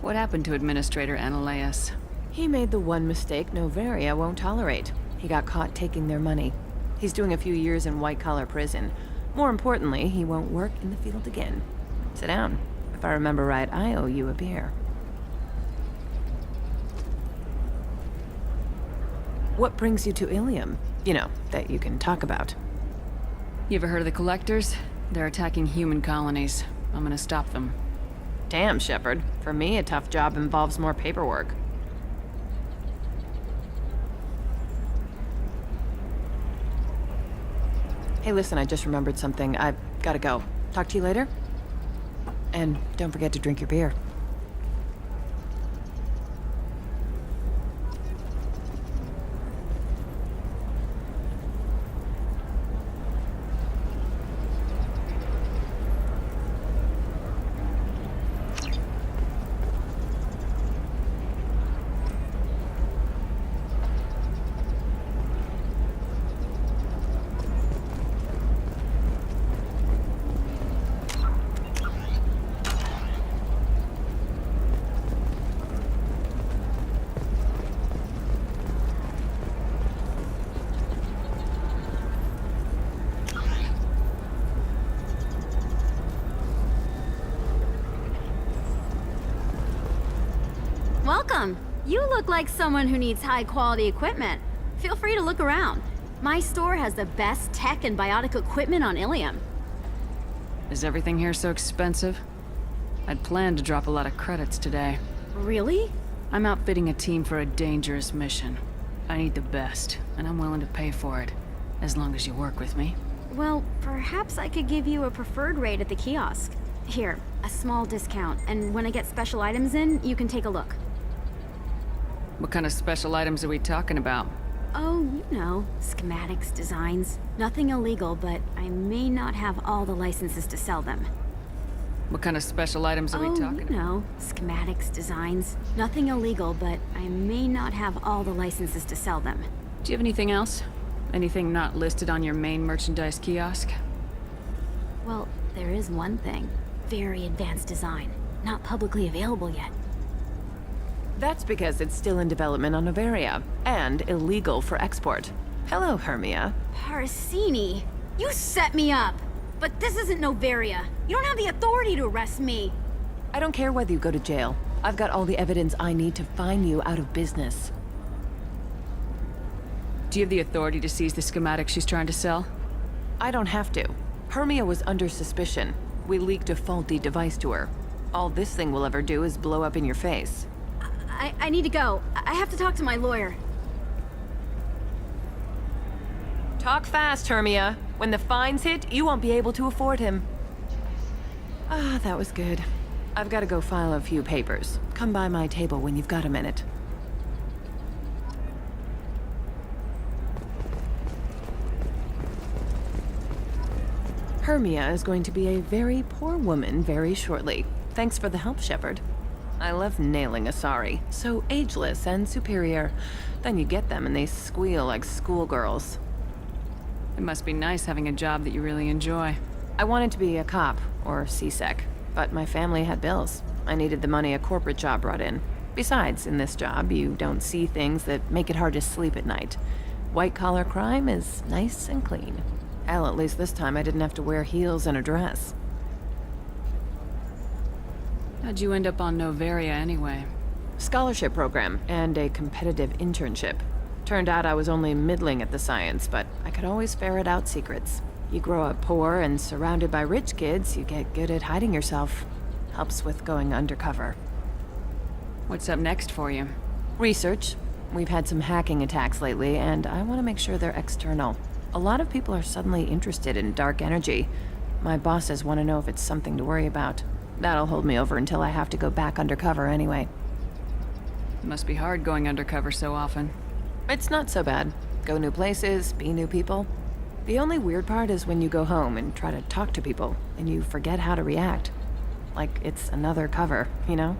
What happened to Administrator Analeas? He made the one mistake Noveria won't tolerate. He got caught taking their money. He's doing a few years in white-collar prison. More importantly, he won't work in the field again. Sit down. If I remember right, I owe you a beer. What brings you to Ilium? You know, that you can talk about. You ever heard of the Collectors? They're attacking human colonies. I'm gonna stop them. Damn, Shepard. For me, a tough job involves more paperwork. Hey, listen, I just remembered something. I've gotta go. Talk to you later? And don't forget to drink your beer. Welcome. You look like someone who needs high-quality equipment. Feel free to look around. My store has the best tech and biotic equipment on Ilium. Is everything here so expensive? I'd planned to drop a lot of credits today. Really? I'm outfitting a team for a dangerous mission. I need the best, and I'm willing to pay for it, as long as you work with me. Well, perhaps I could give you a preferred rate at the kiosk. Here, a small discount, and when I get special items in, you can take a look. What kind of special items are we talking about? Oh, you know, schematics, designs. Nothing illegal, but I may not have all the licenses to sell them. What kind of special items are we talking about? You know, schematics, designs. Nothing illegal, but I may not have all the licenses to sell them. Do you have anything else? Anything not listed on your main merchandise kiosk? Well, there is one thing. Very advanced design. Not publicly available yet. That's because it's still in development on Noveria, and illegal for export. Hello, Hermia. Parasini, you set me up! But this isn't Noveria. You don't have the authority to arrest me. I don't care whether you go to jail. I've got all the evidence I need to find you out of business. Do you have the authority to seize the schematic she's trying to sell? I don't have to. Hermia was under suspicion. We leaked a faulty device to her. All this thing will ever do is blow up in your face. I need to go. I have to talk to my lawyer. Talk fast, Hermia. When the fines hit, you won't be able to afford him. Ah, that was good. I've got to go file a few papers. Come by my table when you've got a minute. Hermia is going to be a very poor woman very shortly. Thanks for the help, Shepard. I love nailing Asari. So ageless and superior. Then you get them and they squeal like schoolgirls. It must be nice having a job that you really enjoy. I wanted to be a cop, or CSEC, but my family had bills. I needed the money a corporate job brought in. Besides, in this job, you don't see things that make it hard to sleep at night. White-collar crime is nice and clean. Hell, at least this time I didn't have to wear heels and a dress. How'd you end up on Novaria anyway? Scholarship program and a competitive internship. Turned out I was only middling at the science, but I could always ferret out secrets. You grow up poor and surrounded by rich kids, you get good at hiding yourself. Helps with going undercover. What's up next for you? Research. We've had some hacking attacks lately, and I want to make sure they're external. A lot of people are suddenly interested in dark energy. My bosses want to know if it's something to worry about. That'll hold me over until I have to go back undercover anyway. Must be hard going undercover so often. It's not so bad. Go new places, be new people. The only weird part is when you go home and try to talk to people, and you forget how to react. Like it's another cover, you know?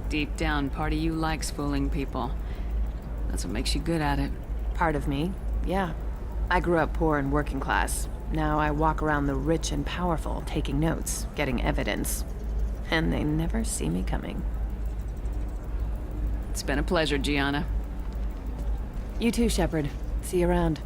Deep down, part of you likes fooling people. That's what makes you good at it. Part of me, yeah. I grew up poor and working class. Now I walk around the rich and powerful, taking notes, getting evidence. And they never see me coming. It's been a pleasure, Gianna. You too, Shepard. See you around.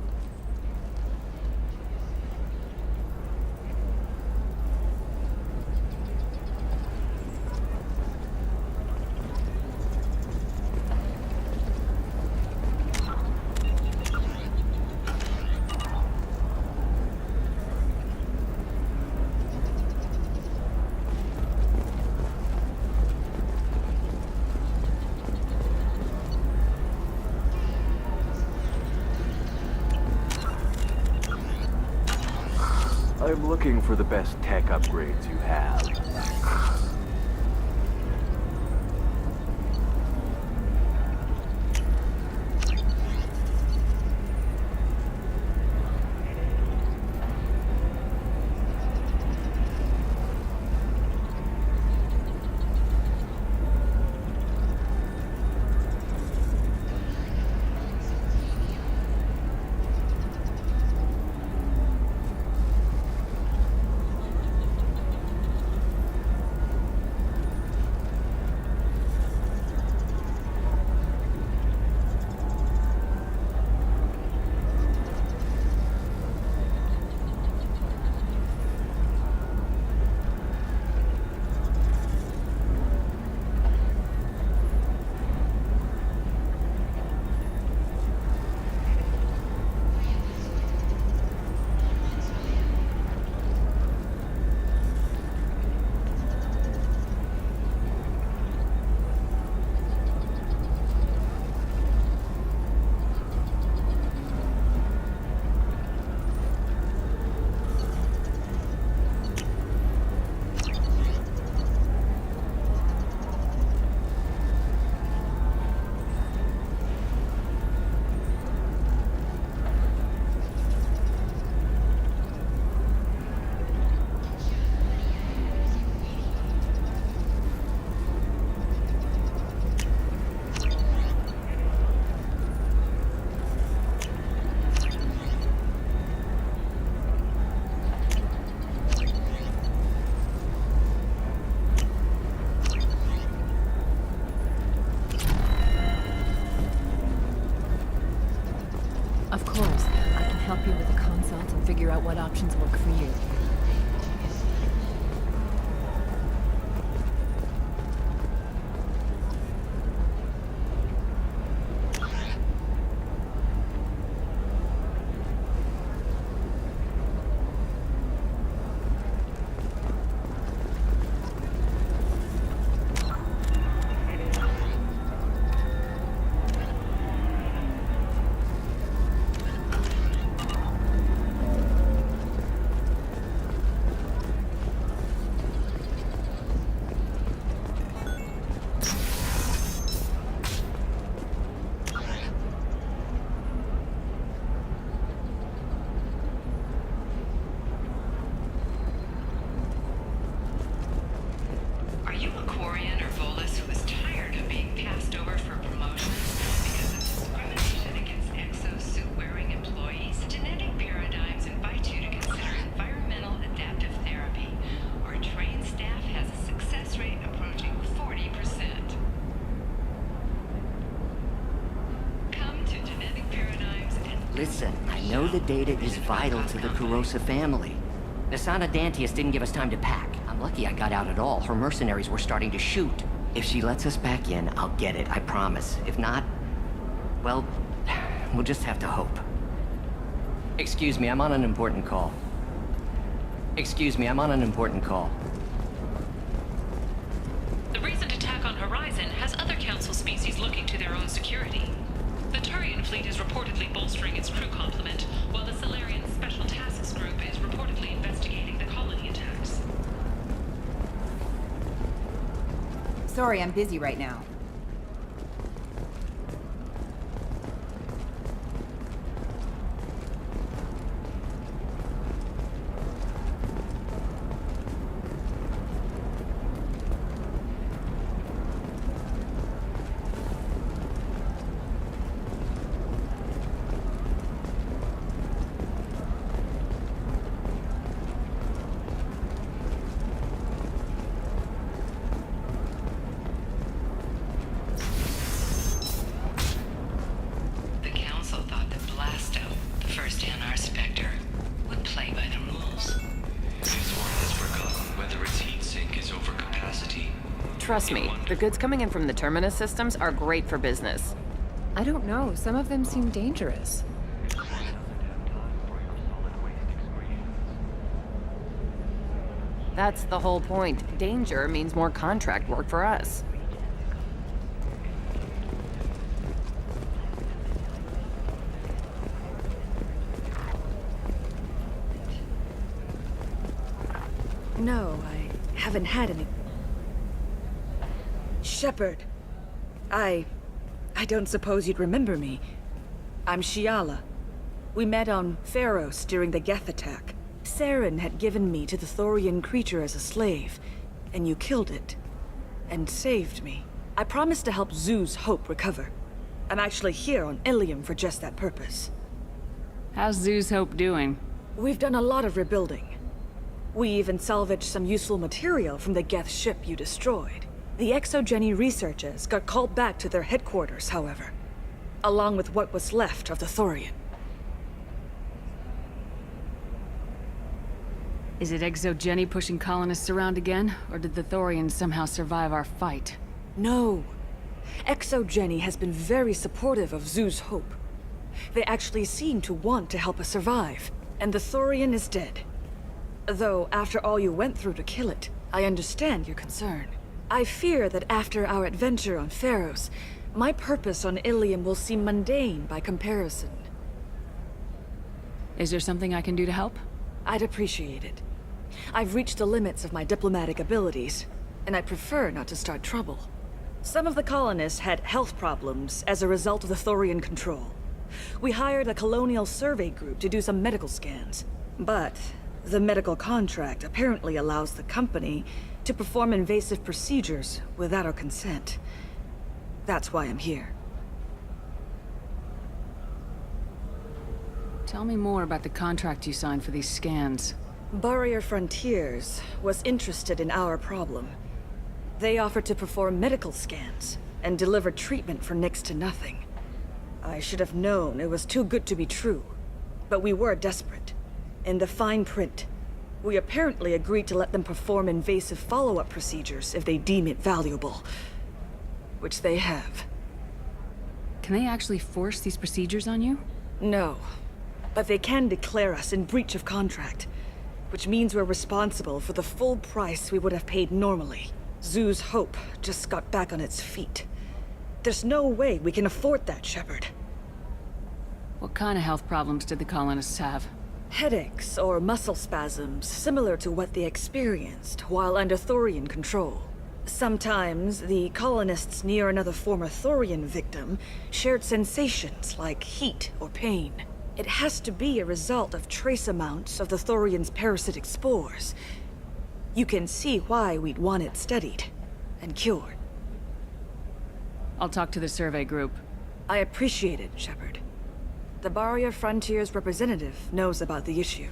I'm looking for the best tech upgrades you have. Of course, I can help you with the consult and figure out what options work for you. know the data is vital to the Kurosa family. Asana Dantius didn't give us time to pack. I'm lucky I got out at all. Her mercenaries were starting to shoot. If she lets us back in, I'll get it, I promise. If not, well, we'll just have to hope. Excuse me, I'm on an important call. Excuse me, I'm on an important call. The recent attack on Horizon has other Council species looking to their own security. The Turian fleet is reportedly bolstering its crew complement, while the Solarian Special Tasks Group is reportedly investigating the colony attacks. Sorry, I'm busy right now. Trust me, the goods coming in from the Terminus systems are great for business. I don't know. Some of them seem dangerous. That's the whole point. Danger means more contract work for us. No, I haven't had any. Shepard, I don't suppose you'd remember me. I'm Shiala. We met on Pharos during the Geth attack. Saren had given me to the Thorian creature as a slave, and you killed it. And saved me. I promised to help Zoo's Hope recover. I'm actually here on Ilium for just that purpose. How's Zoo's Hope doing? We've done a lot of rebuilding. We even salvaged some useful material from the Geth ship you destroyed. The Exogeny researchers got called back to their headquarters, however, along with what was left of the Thorian. Is it Exogeny pushing colonists around again, or did the Thorians somehow survive our fight? No. Exogeny has been very supportive of Zoo's Hope. They actually seem to want to help us survive, and the Thorian is dead. Though, after all you went through to kill it, I understand your concern. I fear that after our adventure on Pharos, my purpose on Ilium will seem mundane by comparison. Is there something I can do to help? I'd appreciate it. I've reached the limits of my diplomatic abilities, and I prefer not to start trouble. Some of the colonists had health problems as a result of the Thorian control. We hired a colonial survey group to do some medical scans, but the medical contract apparently allows the company to perform invasive procedures without our consent. That's why I'm here. Tell me more about the contract you signed for these scans. Barrier Frontiers was interested in our problem. They offered to perform medical scans and deliver treatment for next to nothing. I should have known it was too good to be true, but we were desperate. In the fine print, we apparently agreed to let them perform invasive follow-up procedures if they deem it valuable. Which they have. Can they actually force these procedures on you? No. But they can declare us in breach of contract. Which means we're responsible for the full price we would have paid normally. Zoo's Hope just got back on its feet. There's no way we can afford that, Shepard. What kind of health problems did the colonists have? Headaches or muscle spasms, similar to what they experienced while under Thorian control. Sometimes, the colonists near another former Thorian victim shared sensations like heat or pain. It has to be a result of trace amounts of the Thorian's parasitic spores. You can see why we'd want it studied and cured. I'll talk to the survey group. I appreciate it, Shepard. The Barrier Frontiers representative knows about the issue.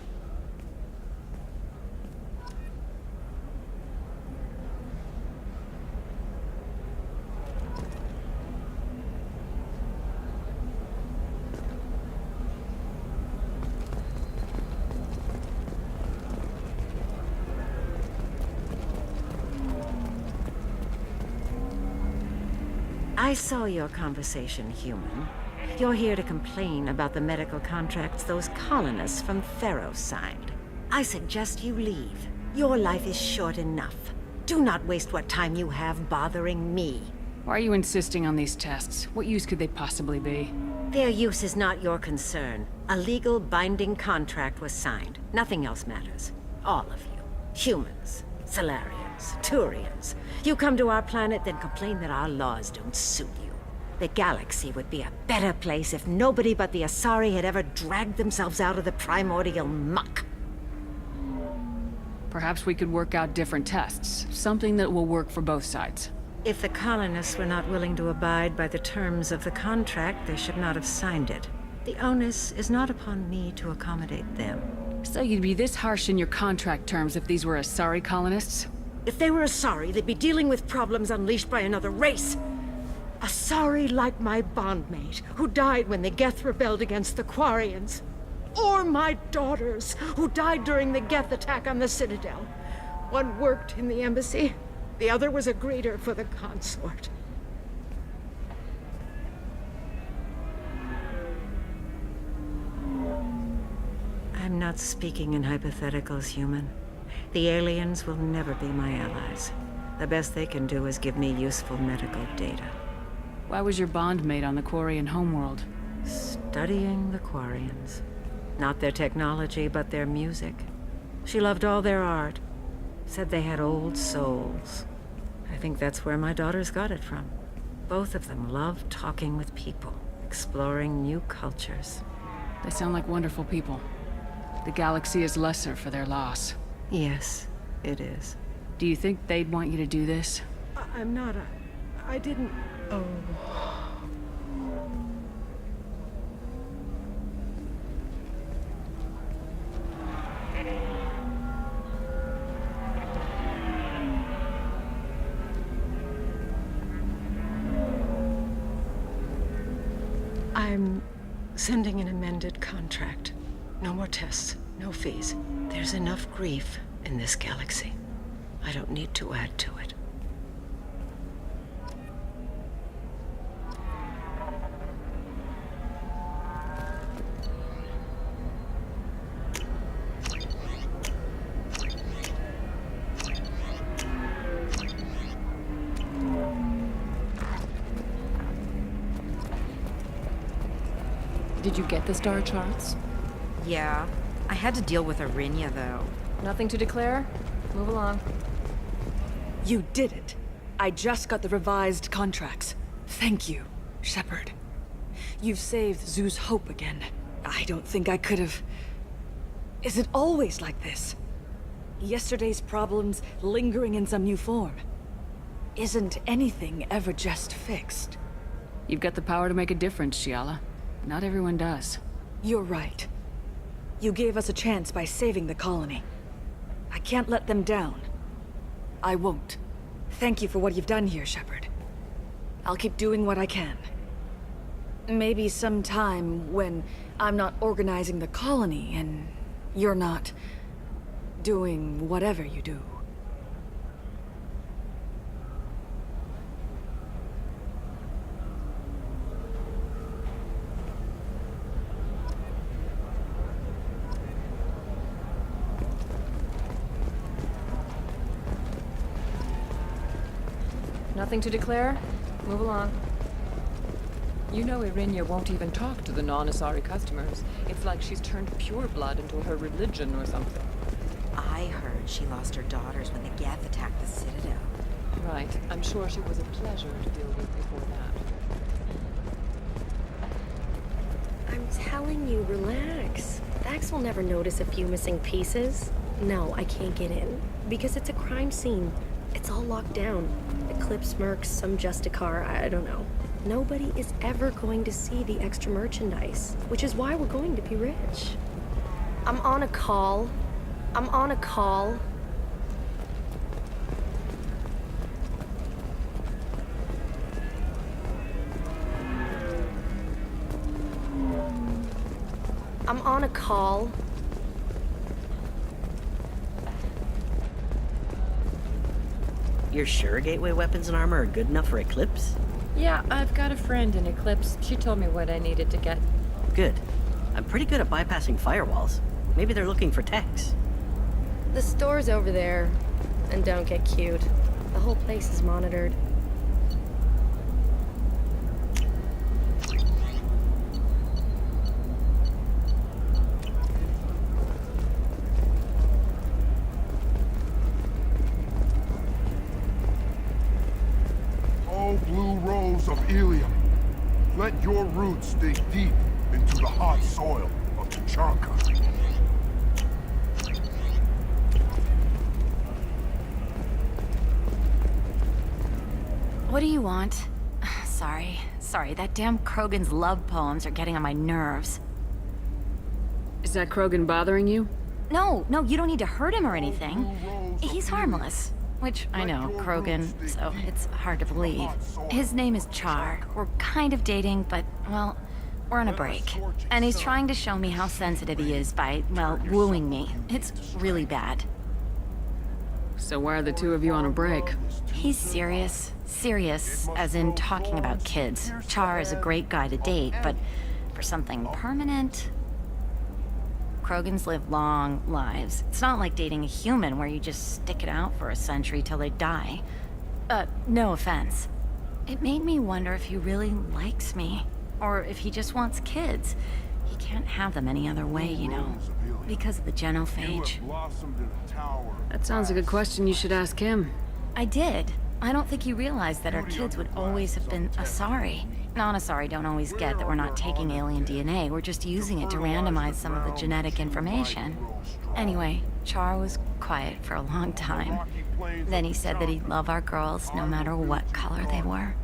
I saw your conversation, human. You're here to complain about the medical contracts those colonists from Theros signed. I suggest you leave. Your life is short enough. Do not waste what time you have bothering me. Why are you insisting on these tests? What use could they possibly be? Their use is not your concern. A legal binding contract was signed. Nothing else matters. All of you. Humans, Solarians, Turians. You come to our planet, then complain that our laws don't suit you. The galaxy would be a better place if nobody but the Asari had ever dragged themselves out of the primordial muck. Perhaps we could work out different tests. Something that will work for both sides. If the colonists were not willing to abide by the terms of the contract, they should not have signed it. The onus is not upon me to accommodate them. So you'd be this harsh in your contract terms if these were Asari colonists? If they were Asari, they'd be dealing with problems unleashed by another race. Asari like my bondmate, who died when the Geth rebelled against the Quarians. Or my daughters, who died during the Geth attack on the Citadel. One worked in the embassy, the other was a greeter for the consort. I'm not speaking in hypotheticals, human. The aliens will never be my allies. The best they can do is give me useful medical data. Why was your bondmate on the Quarian homeworld? Studying the Quarians. Not their technology, but their music. She loved all their art. Said they had old souls. I think that's where my daughters got it from. Both of them love talking with people, exploring new cultures. They sound like wonderful people. The galaxy is lesser for their loss. Yes, it is. Do you think they'd want you to do this? I'm not I didn't... Oh... I'm sending an amended contract. No more tests, no fees. There's enough grief in this galaxy. I don't need to add to it. Did you get the star charts? Yeah. I had to deal with Arinya, though. Nothing to declare? Move along. You did it. I just got the revised contracts. Thank you, Shepard. You've saved Zoo's hope again. I don't think I could have... Is it always like this? Yesterday's problems lingering in some new form. Isn't anything ever just fixed? You've got the power to make a difference, Shiala. Not everyone does. You're right. You gave us a chance by saving the colony. I can't let them down. I won't. Thank you for what you've done here, Shepard. I'll keep doing what I can. Maybe sometime when I'm not organizing the colony and you're not doing whatever you do. Nothing to declare? Move along. You know Arinya won't even talk to the non-Asari customers. It's like she's turned pureblood into her religion or something. I heard she lost her daughters when the Geth attacked the Citadel. Right. I'm sure she was a pleasure to deal with before that. I'm telling you, relax. Vax will never notice a few missing pieces. No, I can't get in. Because it's a crime scene. It's all locked down. Eclipse mercs, some Justicar, I don't know. Nobody is ever going to see the extra merchandise, which is why we're going to be rich. I'm on a call. I'm on a call. I'm on a call. You're sure gateway weapons and armor are good enough for Eclipse? Yeah, I've got a friend in Eclipse. She told me what I needed to get. Good. I'm pretty good at bypassing firewalls. Maybe they're looking for techs. The store's over there. And don't get cute. The whole place is monitored. Oh, blue rose of Ilium, let your roots dig deep into the hot soil of Tuchanka. What do you want? Sorry, that damn Krogan's love poems are getting on my nerves. Is that Krogan bothering you? No, you don't need to hurt him or anything. He's harmless. Which, I know, Krogan, so it's hard to believe. His name is Char. We're kind of dating, but, well, we're on a break. And he's trying to show me how sensitive he is by, well, wooing me. It's really bad. So why are the two of you on a break? He's serious. Serious, as in talking about kids. Char is a great guy to date, but for something permanent... Krogans live long lives. It's not like dating a human where you just stick it out for a century till they die. No offense. It made me wonder if he really likes me, or if he just wants kids. He can't have them any other way, you know, because of the genophage. That sounds like a question you should ask him. I did. I don't think he realized that our kids would always have been Asari. Non-Asari don't always get that we're not taking alien DNA, we're just using it to randomize some of the genetic information. Anyway, Char was quiet for a long time. Then he said that he'd love our girls no matter what color they were.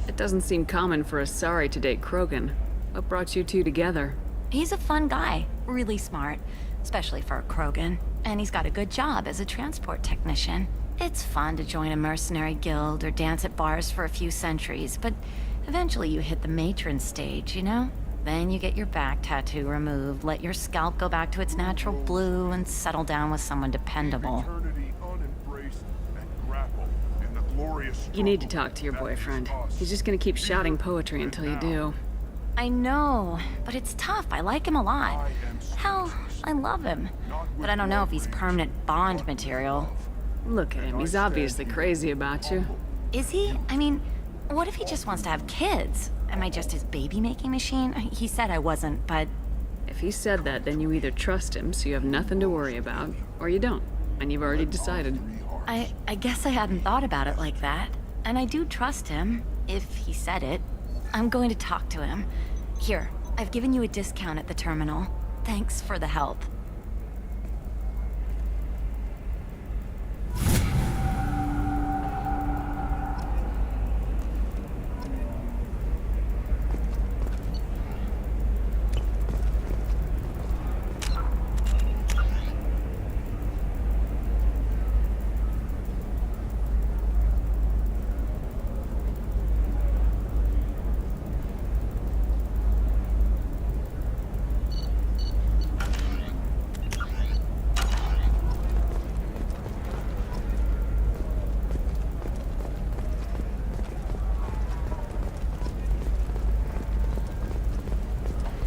It doesn't seem common for Asari to date Krogan. What brought you two together? He's a fun guy, really smart, especially for a Krogan. And he's got a good job as a transport technician. It's fun to join a mercenary guild or dance at bars for a few centuries, but eventually you hit the matron stage, you know? Then you get your back tattoo removed, let your scalp go back to its natural blue, and settle down with someone dependable. You need to talk to your boyfriend. He's just gonna keep shouting poetry until you do. I know, but it's tough. I like him a lot. Hell, I love him. But I don't know if he's permanent Bond material. Look at him, he's obviously crazy about you. Is he? I mean, what if he just wants to have kids? Am I just his baby-making machine? He said I wasn't, but... If he said that, then you either trust him, so you have nothing to worry about, or you don't, and you've already decided. I guess I hadn't thought about it like that. And I do trust him, if he said it. I'm going to talk to him. Here, I've given you a discount at the terminal. Thanks for the help.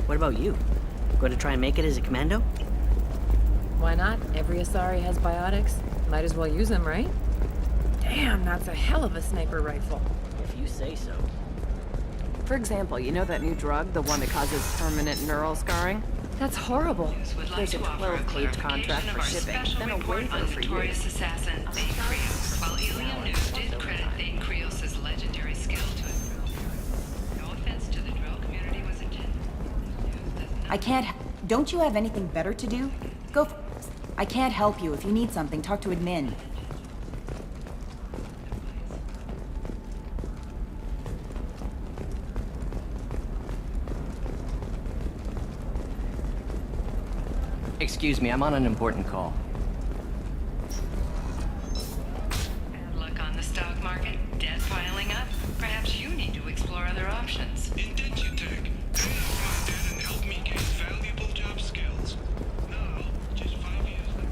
What about you? Going to try and make it as a commando? Why not? Every Asari has biotics. Might as well use them, right? Damn, that's a hell of a sniper rifle. If you say so. For example, you know that new drug, the one that causes permanent neural scarring? That's horrible. There's a 12-page contract for shipping, then a waiver for use. Assassin, Thane Krios, while Ilium News did credit Thane Krios' legendary skill to it. No offense to the drill community was intended. I can't... Don't you have anything better to do? Go for... I can't help you. If you need something, talk to admin. Excuse me, I'm on an important call. Look on the stock market, debt piling up. Perhaps you need to explore other options. Indentutech. Debt and help me gain valuable job skills. Now, just 5 years later.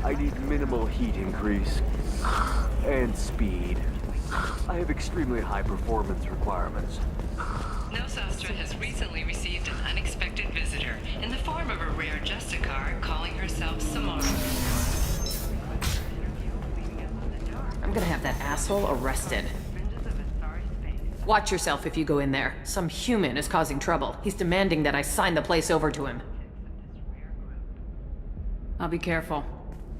I need minimal heat increase. And speed. I have extremely high performance requirements. Nosastra has recently received an unexpected visitor in the form of a rare Justicar calling herself Samara. I'm gonna have that asshole arrested. Watch yourself if you go in there. Some human is causing trouble. He's demanding that I sign the place over to him. I'll be careful.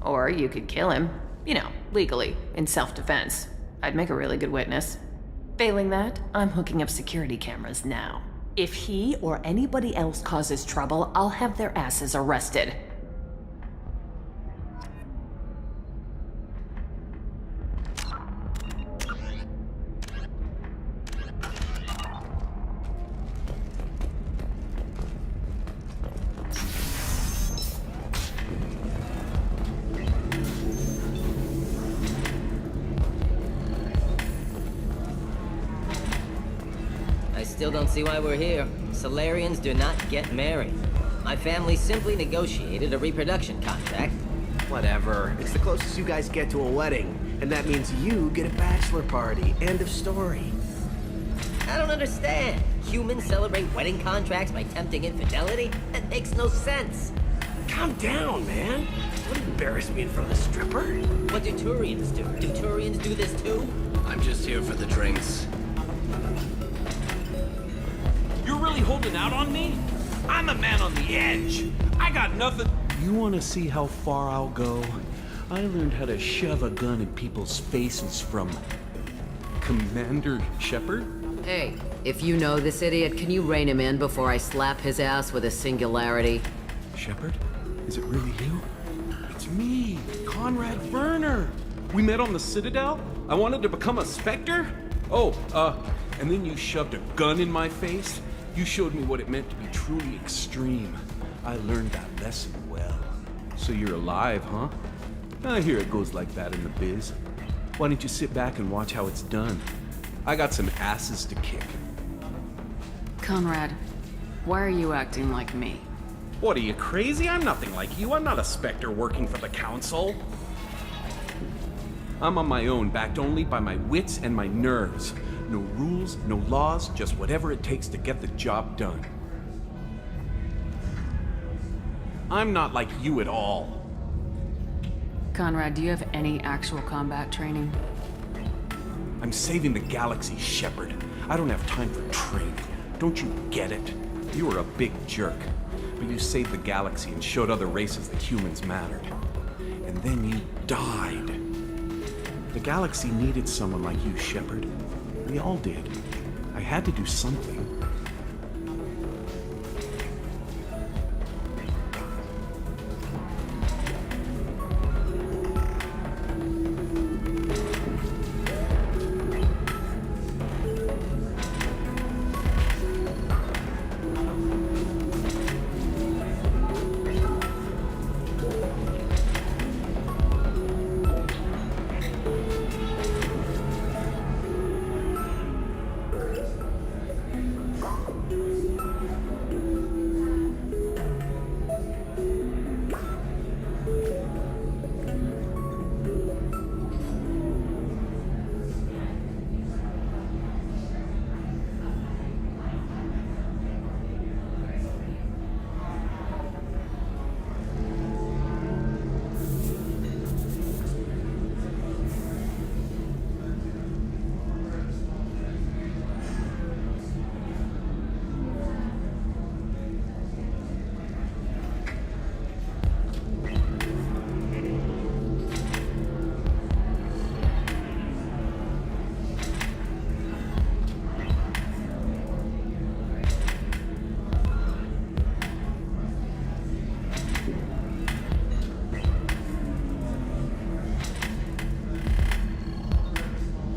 Or you could kill him. You know, legally, in self-defense. I'd make a really good witness. Failing that, I'm hooking up security cameras now. If he or anybody else causes trouble, I'll have their asses arrested. I still don't see why we're here. Solarians do not get married. My family simply negotiated a reproduction contract. Whatever. It's the closest you guys get to a wedding. And that means you get a bachelor party. End of story. I don't understand. Humans celebrate wedding contracts by tempting infidelity? That makes no sense. Calm down, man. Don't embarrass me in front of the stripper. What do Turians do? Do Turians do this too? I'm just here for the drinks. You're really holding out on me? I'm a man on the edge. I got nothing. You want to see how far I'll go? I learned how to shove a gun in people's faces from Commander Shepard. Hey, if you know this idiot, can you rein him in before I slap his ass with a singularity? Shepard? Is it really you? It's me, Conrad Werner. We met on the Citadel. I wanted to become a Spectre. Oh, and then you shoved a gun in my face. You showed me what it meant to be truly extreme. I learned that lesson well. So you're alive, huh? I hear it goes like that in the biz. Why don't you sit back and watch how it's done? I got some asses to kick. Conrad, why are you acting like me? What, are you crazy? I'm nothing like you. I'm not a Spectre working for the Council. I'm on my own, backed only by my wits and my nerves. No rules, no laws, just whatever it takes to get the job done. I'm not like you at all. Conrad, do you have any actual combat training? I'm saving the galaxy, Shepard. I don't have time for training. Don't you get it? You were a big jerk, but you saved the galaxy and showed other races that humans mattered. And then you died. The galaxy needed someone like you, Shepard. We all did. I had to do something.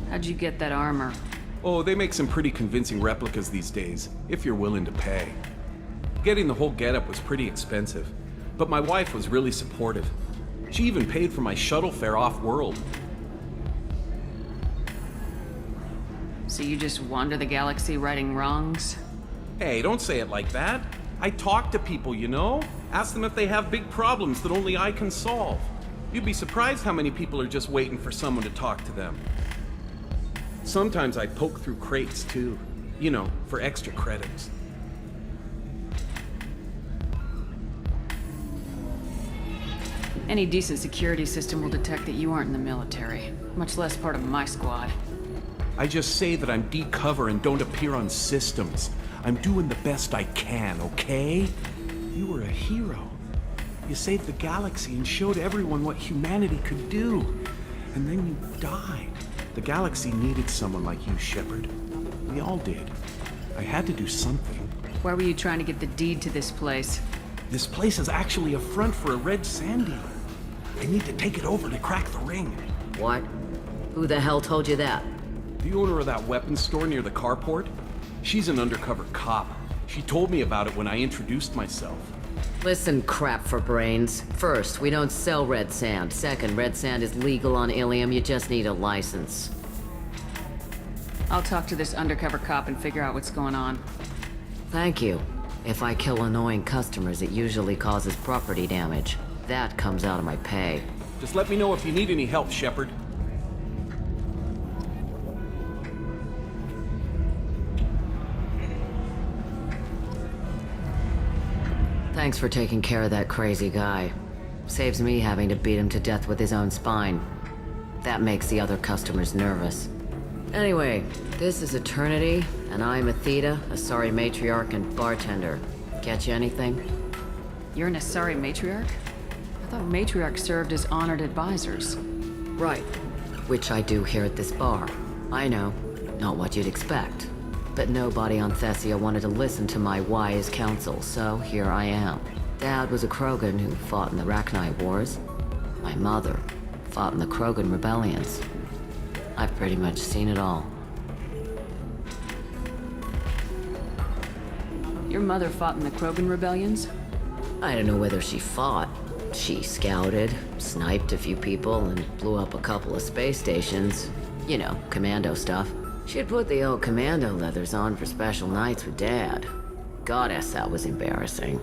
How'd you get that armor? Oh, they make some pretty convincing replicas these days, if you're willing to pay. Getting the whole getup was pretty expensive, but my wife was really supportive. She even paid for my shuttle fare off-world. So you just wander the galaxy righting wrongs? Hey, don't say it like that. I talk to people, you know? Ask them if they have big problems that only I can solve. You'd be surprised how many people are just waiting for someone to talk to them. Sometimes I poke through crates too, you know, for extra credits. Any decent security system will detect that you aren't in the military, much less part of my squad. I just say that I'm D-cover and don't appear on systems. I'm doing the best I can, okay? You were a hero. You saved the galaxy and showed everyone what humanity could do. And then you died. The galaxy needed someone like you, Shepard. We all did. I had to do something. Why were you trying to get the deed to this place? This place is actually a front for a red sand dealer. I need to take it over to crack the ring. What? Who the hell told you that? The owner of that weapons store near the carport? She's an undercover cop. She told me about it when I introduced myself. Listen, crap for brains. First, we don't sell red sand. Second, red sand is legal on Ilium. You just need a license. I'll talk to this undercover cop and figure out what's going on. Thank you. If I kill annoying customers, it usually causes property damage. That comes out of my pay. Just let me know if you need any help, Shepard. Thanks for taking care of that crazy guy. Saves me having to beat him to death with his own spine. That makes the other customers nervous. Anyway, this is Eternity, and I'm Athena, Asari matriarch and bartender. Catch you anything? You're an Asari matriarch? I thought matriarchs served as honored advisors. Right. Which I do here at this bar. I know, not what you'd expect. But nobody on Thessia wanted to listen to my wise counsel, so here I am. Dad was a Krogan who fought in the Rachni Wars. My mother fought in the Krogan rebellions. I've pretty much seen it all. Your mother fought in the Krogan rebellions? I don't know whether she fought. She scouted, sniped a few people, and blew up a couple of space stations. You know, commando stuff. She'd put the old commando leathers on for special nights with Dad. Goddess, that was embarrassing.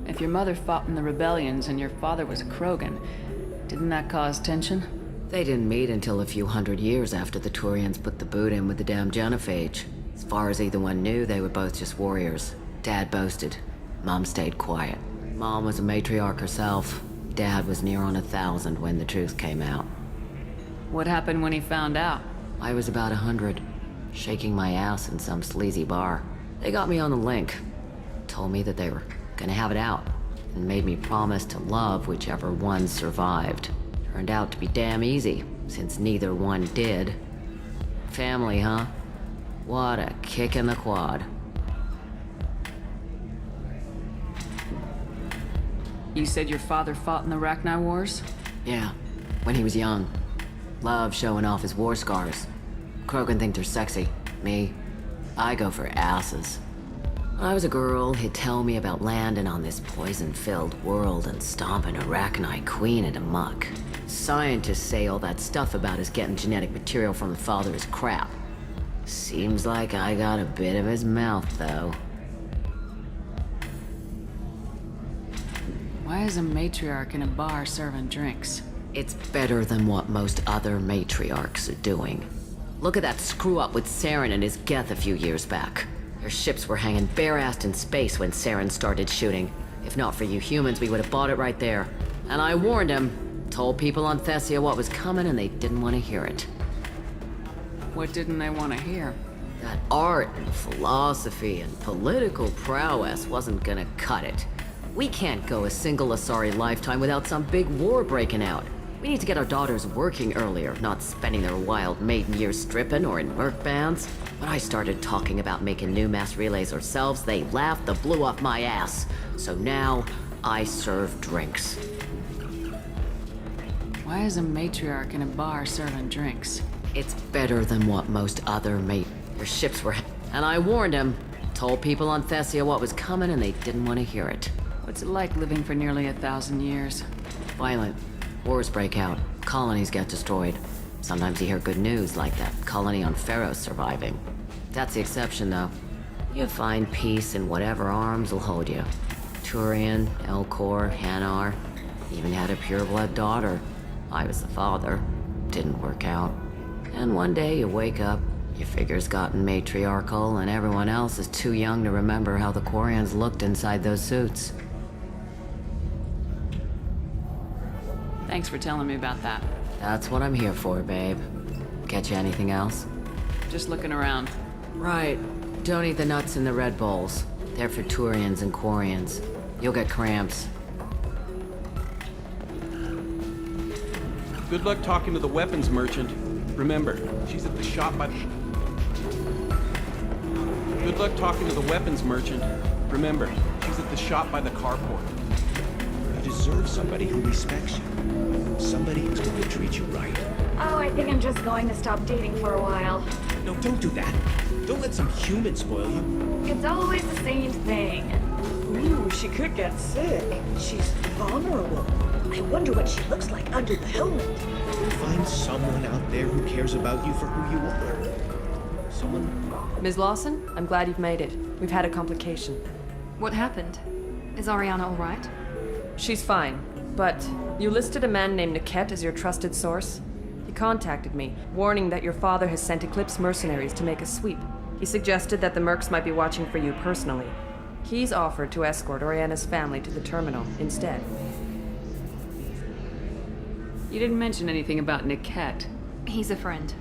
If your mother fought in the rebellions and your father was a Krogan, didn't that cause tension? They didn't meet until a few hundred years after the Turians put the boot in with the damn genophage. As far as either one knew, they were both just warriors. Dad boasted. Mom stayed quiet. Mom was a matriarch herself. Dad was near on 1,000 when the truth came out. What happened when he found out? I was about 100, shaking my ass in some sleazy bar. They got me on the link. Told me that they were gonna have it out, and made me promise to love whichever one survived. Turned out to be damn easy, since neither one did. Family, huh? What a kick in the quad. You said your father fought in the Rachni Wars? Yeah, when he was young. Loved showing off his war scars. Krogan think they're sexy. Me, I go for asses. When I was a girl, he'd tell me about landing on this poison-filled world and stomping a Rachni queen into muck. Scientists say all that stuff about us getting genetic material from the father is crap. Seems like I got a bit of his mouth, though. Why is a matriarch in a bar serving drinks? It's better than what most other matriarchs are doing. Look at that screw-up with Saren and his Geth a few years back. Their ships were hanging bare-assed in space when Saren started shooting. If not for you humans, we would have bought it right there. And I warned him. Told people on Thessia what was coming and they didn't want to hear it. What didn't they want to hear? That art and philosophy and political prowess wasn't gonna cut it. We can't go a single Asari lifetime without some big war breaking out. We need to get our daughters working earlier, not spending their wild maiden years stripping or in merc bands. When I started talking about making new mass relays ourselves, they laughed the blue off my ass. So now, I serve drinks. Why is a matriarch in a bar serving drinks? It's better than what most other Their ships were... And I warned him. Told people on Thessia what was coming and they didn't want to hear it. What's it like living for nearly 1,000 years? Violent. Wars break out. Colonies get destroyed. Sometimes you hear good news, like that colony on Pharaoh surviving. That's the exception, though. You find peace in whatever arms will hold you. Turian, Elcor, Hanar. Even had a pureblood daughter. I was the father. Didn't work out. And one day you wake up, your figure's gotten matriarchal, and everyone else is too young to remember how the Quarians looked inside those suits. Thanks for telling me about that. That's what I'm here for, babe. Catch you anything else? Just looking around. Right. Don't eat the nuts in the Red Bowls. They're for Turians and Quarians. You'll get cramps. Good luck talking to the weapons merchant. Remember, she's at the shop by the... Good luck talking to the weapons merchant. Remember, she's at the shop by the carport. You deserve somebody who respects you. Somebody who's going to treat you right. Oh, I think I'm just going to stop dating for a while. No, don't do that. Don't let some human spoil you. It's always the same thing. Ooh, she could get sick. She's vulnerable. I wonder what she looks like under the helmet. Find someone out there who cares about you for who you are. Someone... Ms. Lawson, I'm glad you've made it. We've had a complication. What happened? Is Ariana all right? She's fine, but you listed a man named Niket as your trusted source. He contacted me, warning that your father has sent Eclipse mercenaries to make a sweep. He suggested that the Mercs might be watching for you personally. He's offered to escort Oriana's family to the terminal instead. You didn't mention anything about Niket. He's a friend.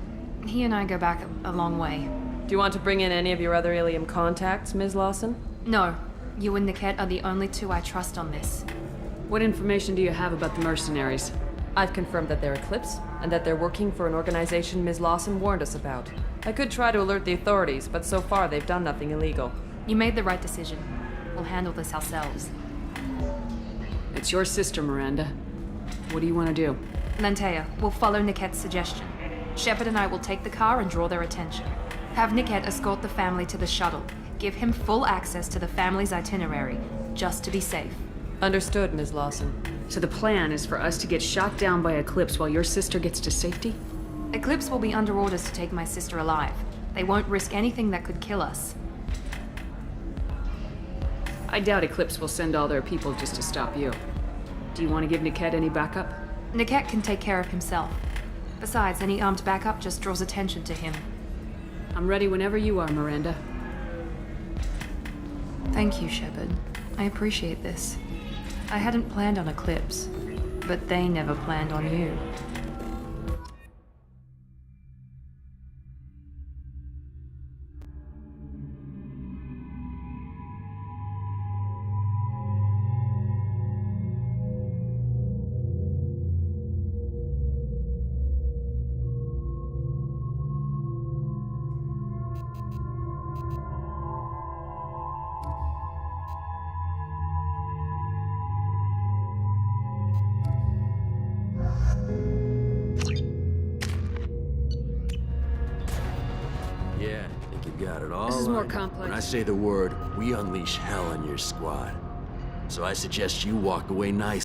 He and I go back a long way. Do you want to bring in any of your other Ilium contacts, Ms. Lawson? No. You and Niket are the only two I trust on this. What information do you have about the mercenaries? I've confirmed that they're Eclipse, and that they're working for an organization Ms. Lawson warned us about. I could try to alert the authorities, but so far they've done nothing illegal. You made the right decision. We'll handle this ourselves. It's your sister, Miranda. What do you want to do? Lantea, we'll follow Niket's suggestion. Shepard and I will take the car and draw their attention. Have Niket escort the family to the shuttle. Give him full access to the family's itinerary, just to be safe. Understood, Ms. Lawson. So the plan is for us to get shot down by Eclipse while your sister gets to safety? Eclipse will be under orders to take my sister alive. They won't risk anything that could kill us. I doubt Eclipse will send all their people just to stop you. Do you want to give Niket any backup? Niket can take care of himself. Besides, any armed backup just draws attention to him. I'm ready whenever you are, Miranda. Thank you, Shepard. I appreciate this. I hadn't planned on Eclipse, but they never planned on you. This is more complex. When I say the word, we unleash hell on your squad. So I suggest you walk away nicely.